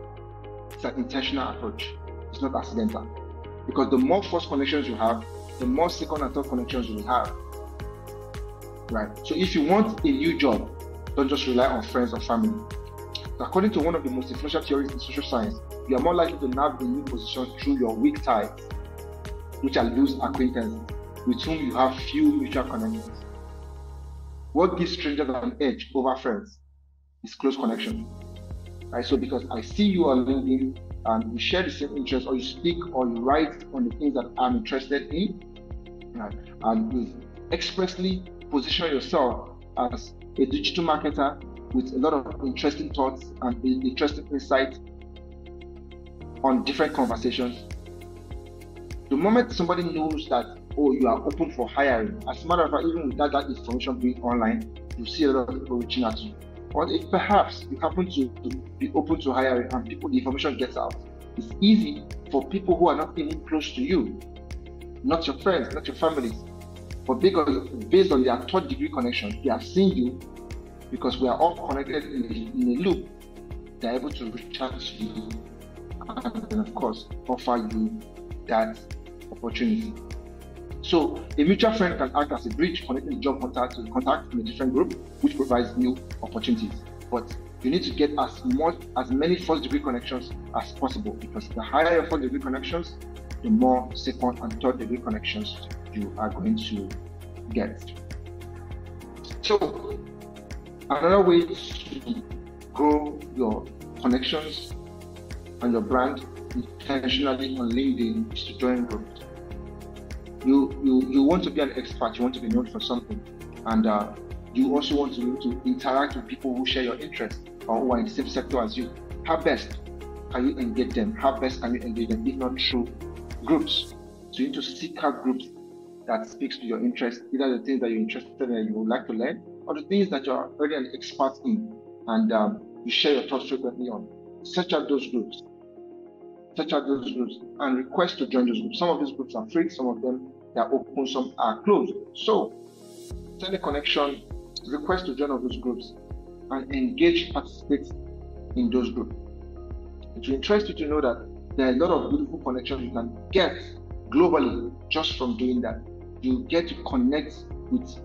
It's an intentional approach. It's not accidental. Because the more first connections you have, the more second and third connections you will have. Right? So if you want a new job, don't just rely on friends or family. According to one of the most influential theories in social science, you are more likely to navigate new positions through your weak ties, which are loose acquaintances, with whom you have few mutual connections. What gives strangers an edge over friends is close connection. Right? So because I see you on LinkedIn and we share the same interests, or you speak or you write on the things that I'm interested in, right? And you expressly position yourself as a digital marketer with a lot of interesting thoughts and interesting insight on different conversations. The moment somebody knows that, oh, you are open for hiring, as a matter of fact, even without that information being online, you see a lot of people reaching out to you. Or if perhaps you happen to be open to hiring and the information gets out, it's easy for people who are not even close to you, not your friends, not your families, but because based on their third degree connection, they have seen you, because we are all connected in a loop, they're able to reach out to you and then of course offer you that opportunity. So a mutual friend can act as a bridge connecting the job hunter to the contact in a different group, which provides new opportunities. But you need to get as many first degree connections as possible, because the higher your first degree connections, the more second and third degree connections you are going to get. So another way to grow your connections and your brand intentionally on LinkedIn is to join groups. You want to be an expert, you want to be known for something, and you also want to be able to interact with people who share your interests or who are in the same sector as you. How best can you engage them? How best can you engage them if not through groups? So you need to seek out groups that speaks to your interest, either the things that you're interested in and you would like to learn, or the things that you're already an expert in and you share your thoughts frequently on. Search out those groups. Search out those groups and request to join those groups. Some of these groups are free, some of them they are open, some are closed. So send a connection, request to join all those groups, and engage, participate in those groups. It will interest you to know that there are a lot of beautiful connections you can get globally just from doing that. You get to connect with,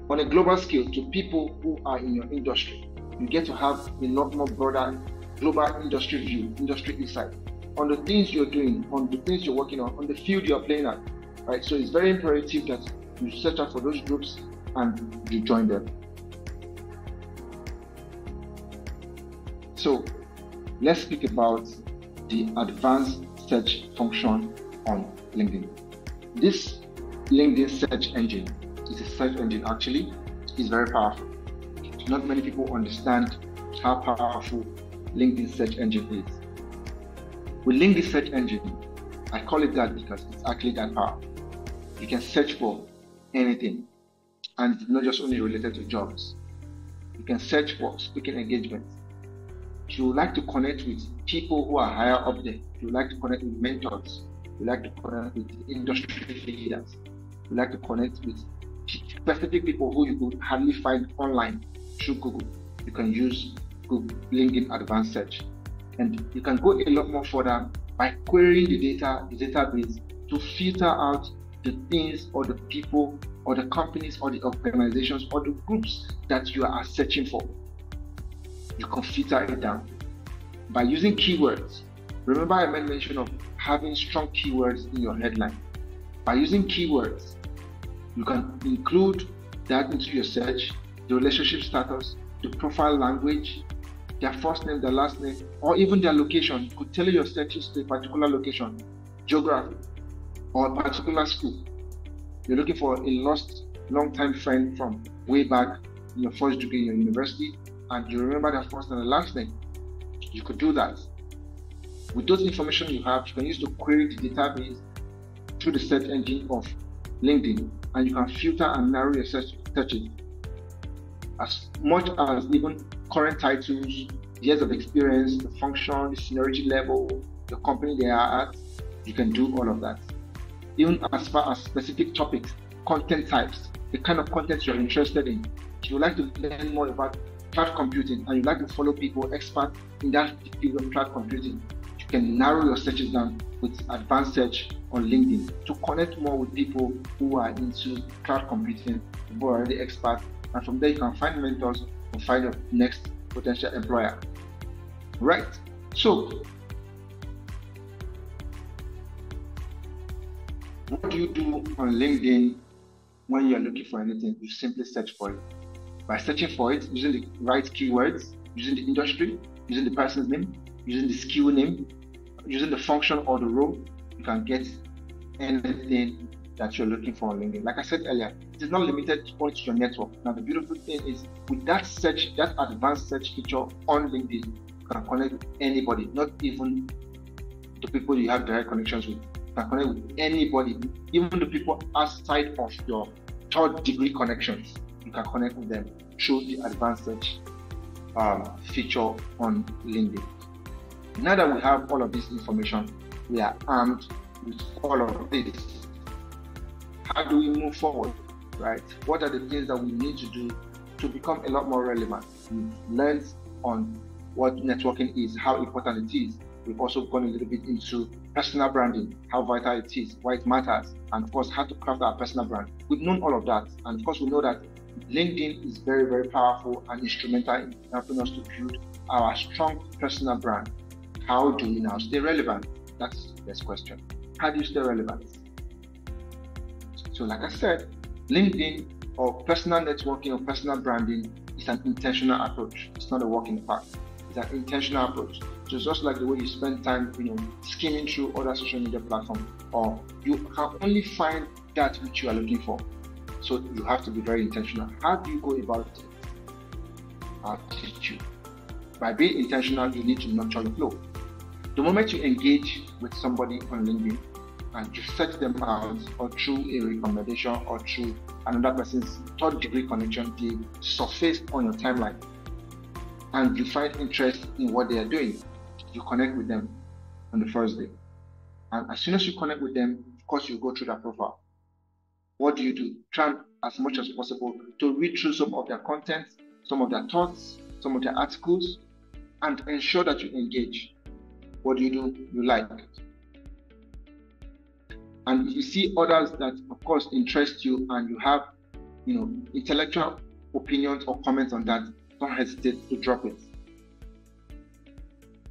on a global scale, to people who are in your industry. You get to have a lot more broader global industry view, industry insight on the things you're doing, on the things you're working on the field you're playing at, right? So it's very imperative that you search out for those groups and you join them. So let's speak about the advanced search function on LinkedIn. This LinkedIn search engine is a search engine actually. It's very powerful. Not many people understand how powerful LinkedIn search engine is. With LinkedIn search engine, I call it that because it's actually that powerful. You can search for anything, and it's not just only related to jobs. You can search for speaking engagements. If you would like to connect with people who are higher up there, if you would like to connect with mentors, if you would like to connect with industry leaders, if you would like to connect with specific people who you could hardly find online through Google, you can use Google LinkedIn Advanced Search. And you can go a lot more further by querying the database to filter out the things or the people or the companies or the organizations or the groups that you are searching for. You can filter it down by using keywords. Remember I made mention of having strong keywords in your headline. By using keywords, you can include that into your search, the relationship status, the profile language, their first name, their last name, or even their location. You could tailor your searches to a particular location, geography, or a particular school. You're looking for a lost long-time friend from way back in your first degree in your university, and you remember their first and the last name. You could do that. With those information you have, you can use to query the database through the search engine of LinkedIn, and you can filter and narrow your searches as much as even current titles, years of experience, the function, the seniority level, the company they are at. You can do all of that. Even as far as specific topics, content types, the kind of content you're interested in. If you would like to learn more about cloud computing and you'd like to follow people experts in that field of cloud computing, you can narrow your searches down with advanced search on LinkedIn to connect more with people who are into cloud computing, who are already experts, and from there you can find mentors or find your next potential employer. Right. So what do you do on LinkedIn when you're looking for anything? You simply search for it. By searching for it, using the right keywords, using the industry, using the person's name, using the skill name, using the function or the role, you can get anything that you're looking for on LinkedIn. Like I said earlier, it is not limited only to your network. Now, the beautiful thing is with that search, that advanced search feature on LinkedIn, you can connect with anybody, not even the people you have direct connections with. You can connect with anybody, even the people outside of your third degree connections. You can connect with them through the advanced search feature on LinkedIn. Now that we have all of this information, we are armed with all of this. How do we move forward, right? What are the things that we need to do to become a lot more relevant? We've learned on what networking is, how important it is. We've also gone a little bit into personal branding, how vital it is, why it matters, and of course, how to craft our personal brand. We've known all of that. And of course, we know that LinkedIn is very, very powerful and instrumental in helping us to build our strong personal brand. How do we now stay relevant? That's the best question. How do you stay relevant? So like I said, LinkedIn or personal networking or personal branding is an intentional approach. It's not a walk in the park. It's an intentional approach. So just like the way you spend time, skimming through other social media platforms, or you can only find that which you are looking for. So you have to be very intentional. How do you go about it? I'll teach you. By being intentional, you need to nurture the flow. The moment you engage with somebody on LinkedIn and you search them out, or through a recommendation or through another person's third-degree connection, they surface on your timeline, and you find interest in what they are doing. You connect with them on the first day. And as soon as you connect with them, of course, you go through their profile. What do? Try as much as possible to read through some of their content, some of their thoughts, some of their articles, and ensure that you engage. What do? You like. And if you see others that, of course, interest you and you have, intellectual opinions or comments on that, don't hesitate to drop it.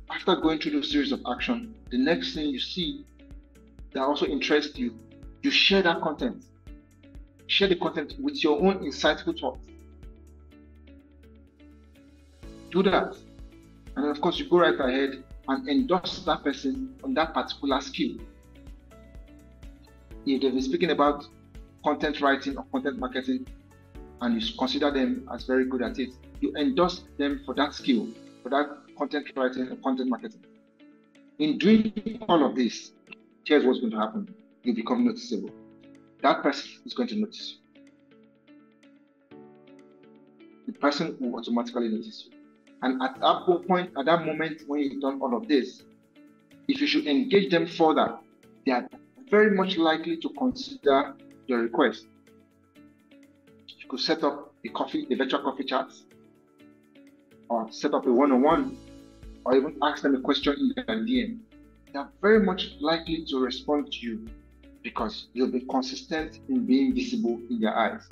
After going through the series of action, the next thing you see that also interests you, you share that content. Share the content with your own insightful thoughts. Do that. And then, of course, you go right ahead and endorse that person on that particular skill. If they've been speaking about content writing or content marketing, and you consider them as very good at it, you endorse them for that skill, for that content writing or content marketing. In doing all of this, here's what's going to happen. You become noticeable. That person is going to notice you. The person will automatically notice you. And at that point, at that moment when you've done all of this, if you should engage them further, they are very much likely to consider your request. You could set up a virtual coffee chat, or set up a one-on-one, or even ask them a question in their DM. They are very much likely to respond to you because you'll be consistent in being visible in their eyes.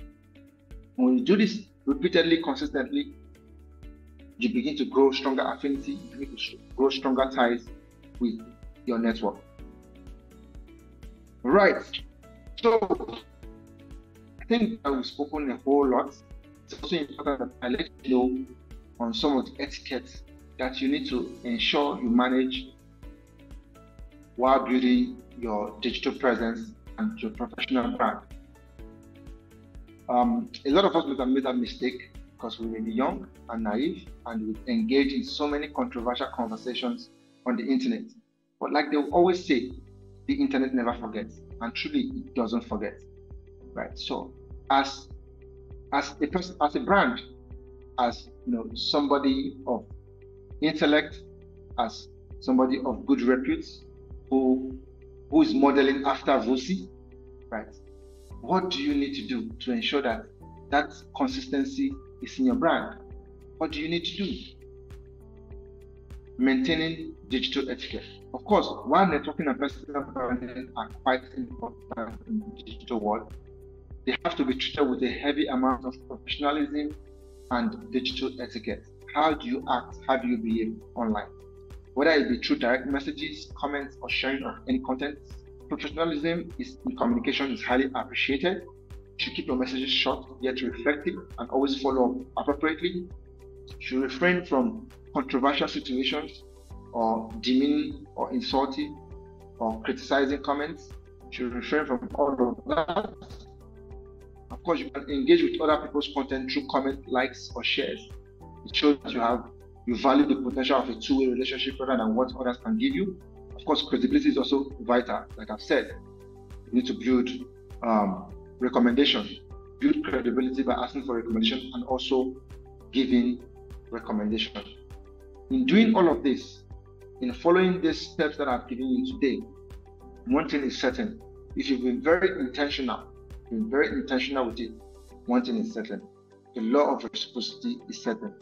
When you do this repeatedly, consistently, you begin to grow stronger affinity, you begin to grow stronger ties with your network. Right. So I think that we've spoken a whole lot. It's also important that I let you know on some of the etiquettes that you need to ensure you manage while building your digital presence and your professional brand. A lot of us would have made that mistake because we may be young and naive and we engage in so many controversial conversations on the internet. But like they always say, the internet never forgets, and truly it doesn't forget, right? So as a person, as a brand, as somebody of intellect, as somebody of good repute, who is modeling after Vusi, right? What do you need to do to ensure that that consistency is in your brand? What do you need to do? Maintaining digital etiquette. Of course, while networking and personal branding are quite important in the digital world, they have to be treated with a heavy amount of professionalism and digital etiquette. How do you act? How do you behave online? Whether it be through direct messages, comments, or sharing of any content, professionalism in communication is highly appreciated. You should keep your messages short yet reflective and always follow up appropriately. You should refrain from controversial situations or demeaning or insulting or criticizing comments. You should refrain from all of that. Of course, you can engage with other people's content through comment, likes, or shares. It shows that you value the potential of a two-way relationship rather than what others can give you. Of course, credibility is also vital. Like I've said, you need to build recommendation, build credibility by asking for recommendation and also giving recommendation. In doing all of this, in following these steps that I've given you today, one thing is certain. If you've been very intentional with it, one thing is certain. The law of reciprocity is certain,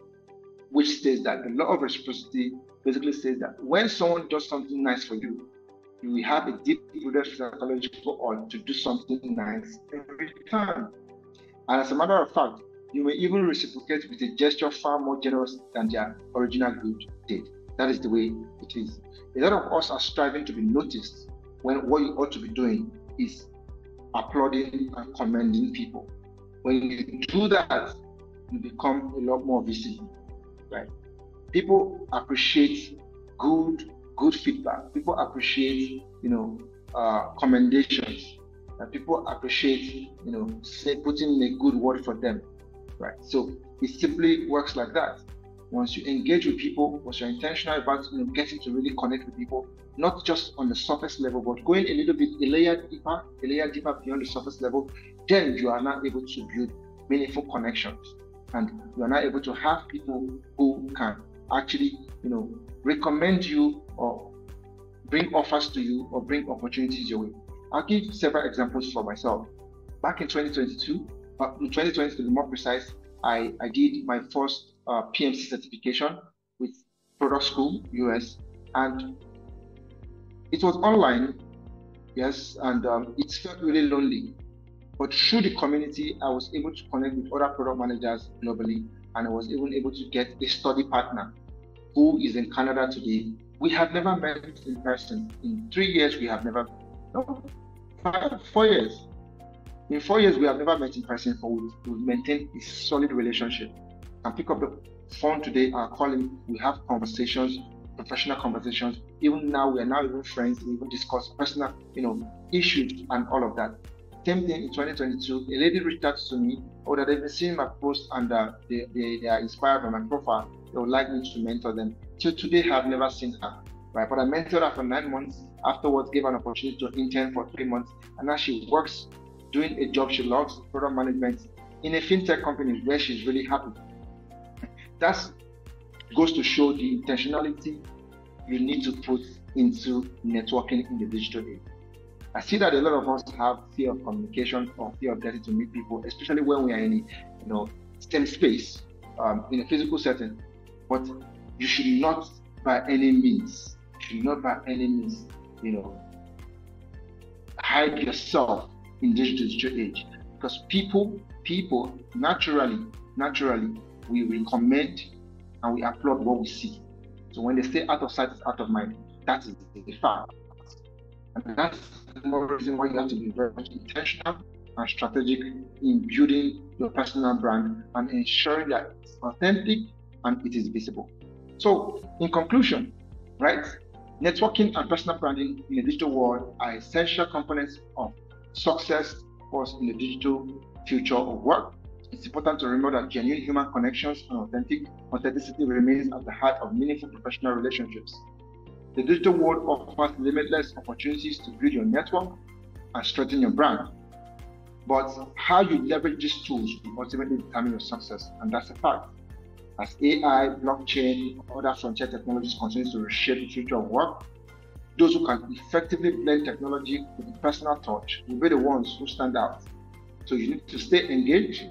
which says that the law of reciprocity basically says that when someone does something nice for you, you will have a deep-rooted psychological urge to do something nice in return. And as a matter of fact, you may even reciprocate with a gesture far more generous than their original good did. That is the way it is. A lot of us are striving to be noticed when what you ought to be doing is applauding and commending people. When you do that, you become a lot more visible, right? People appreciate good feedback. People appreciate, commendations. People appreciate, putting in a good word for them, right? So it simply works like that. once you engage with people, once you're intentional about getting to really connect with people, not just on the surface level, but going a little bit, a layer deeper beyond the surface level, then you are now able to build meaningful connections. And you are now able to have people who can actually, recommend you or bring offers to you or bring opportunities your way. I'll give several examples for myself. Back in 2022, in 2020 to be more precise, I did my first PMC certification with Product School US, and it was online, yes, and it felt really lonely. But through the community, I was able to connect with other product managers globally, and I was even able to get a study partner who is in Canada today. We have never met in person. In 3 years, we have never, no, 4 years. In 4 years, we have never met in person, but we've maintained a solid relationship. And pick up the phone today, I'll call him, we have conversations, professional conversations. Even now, we are now even friends, we even discuss personal, issues and all of that. Same thing in 2022, a lady reached out to me, that they've been seeing my post and they are inspired by my profile. They would like me to mentor them. Till today, I've never seen her, right? But I mentored her for 9 months. Afterwards, gave her an opportunity to intern for 3 months. And now she works doing a job she loves, product management, in a fintech company where she's really happy. That goes to show the intentionality you need to put into networking in the digital age. I see that a lot of us have fear of communication or fear of getting to meet people, especially when we are in a STEM space, in a physical setting. But you should not by any means, hide yourself in this digital age, because people naturally we recommend and we applaud what we see. So when they say out of sight is out of mind, that is a fact. And that's the more reason why you have to be very much intentional and strategic in building your personal brand and ensuring that it's authentic and it is visible. So in conclusion, right, networking and personal branding in the digital world are essential components of success for us in the digital future of work. It's important to remember that genuine human connections and authenticity remains at the heart of meaningful professional relationships. The digital world offers limitless opportunities to build your network and strengthen your brand. But how you leverage these tools will ultimately determine your success, and that's a fact. As AI, blockchain, and other frontier technologies continue to reshape the future of work, those who can effectively blend technology with a personal touch will be the ones who stand out. So you need to stay engaged,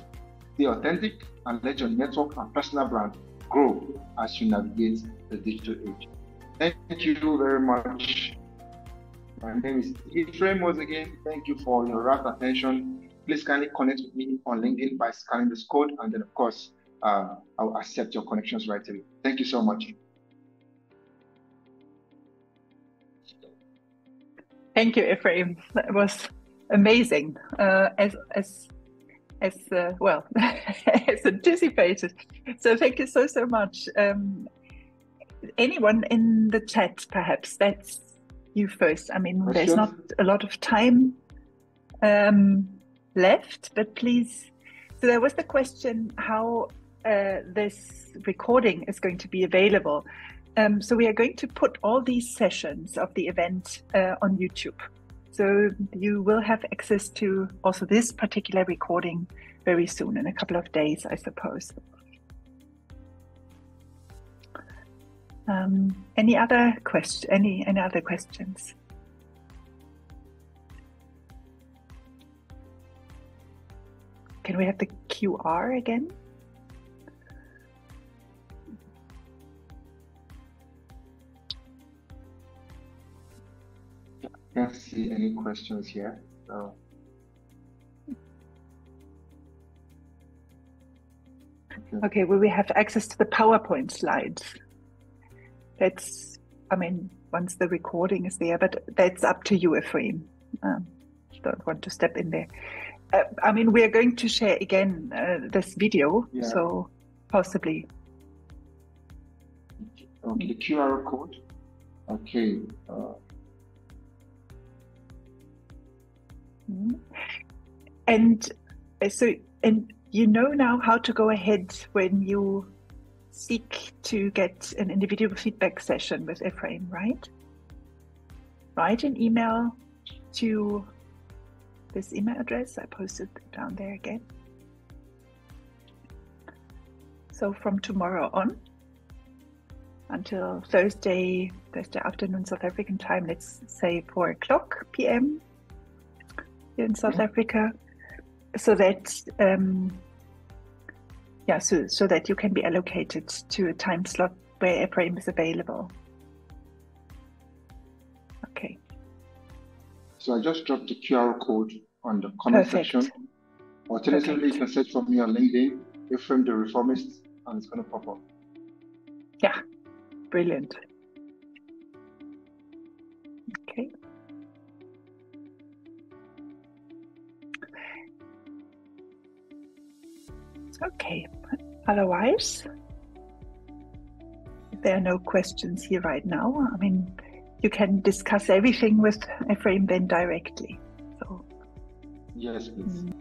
stay authentic, and let your network and personal brand grow as you navigate the digital age. Thank you very much. My name is Ephraim once again. Thank you for your rapt attention. Please kindly connect with me on LinkedIn by scanning this code, and then of course, I'll accept your connections right away. Thank you so much. Thank you, Ephraim. That was amazing, as well as anticipated. So thank you so much. Anyone in the chat, perhaps? That's you first. I mean, there's not a lot of time left, but please. So there was the question how this recording is going to be available. So we are going to put all these sessions of the event on YouTube. So you will have access to also this particular recording very soon, in a couple of days, I suppose. Any other questions? Can we have the QR again? Can't see any questions here. So. Okay, will we have access to the PowerPoint slides? That's, I mean, once the recording is there, but that's up to you, Ephraim. Don't want to step in there. I mean, we are going to share again this video, so possibly. Okay, QR code. Okay. And so, and you know now how to go ahead when you seek to get an individual feedback session with Ephraim, right? Write an email to this email address. I posted it down there again. So from tomorrow on until Thursday afternoon South African time, let's say 4:00 p.m. here in South Africa, so that so that you can be allocated to a time slot where Ephraim is available. Okay. So I just dropped the QR code on the comment section. Alternatively, you can search for me on LinkedIn, Ephraim the Reformist, and it's going to pop up. Yeah, brilliant. Okay. Okay, otherwise, if there are no questions here right now, I mean, you can discuss everything with Ephraim then directly. So yes, please.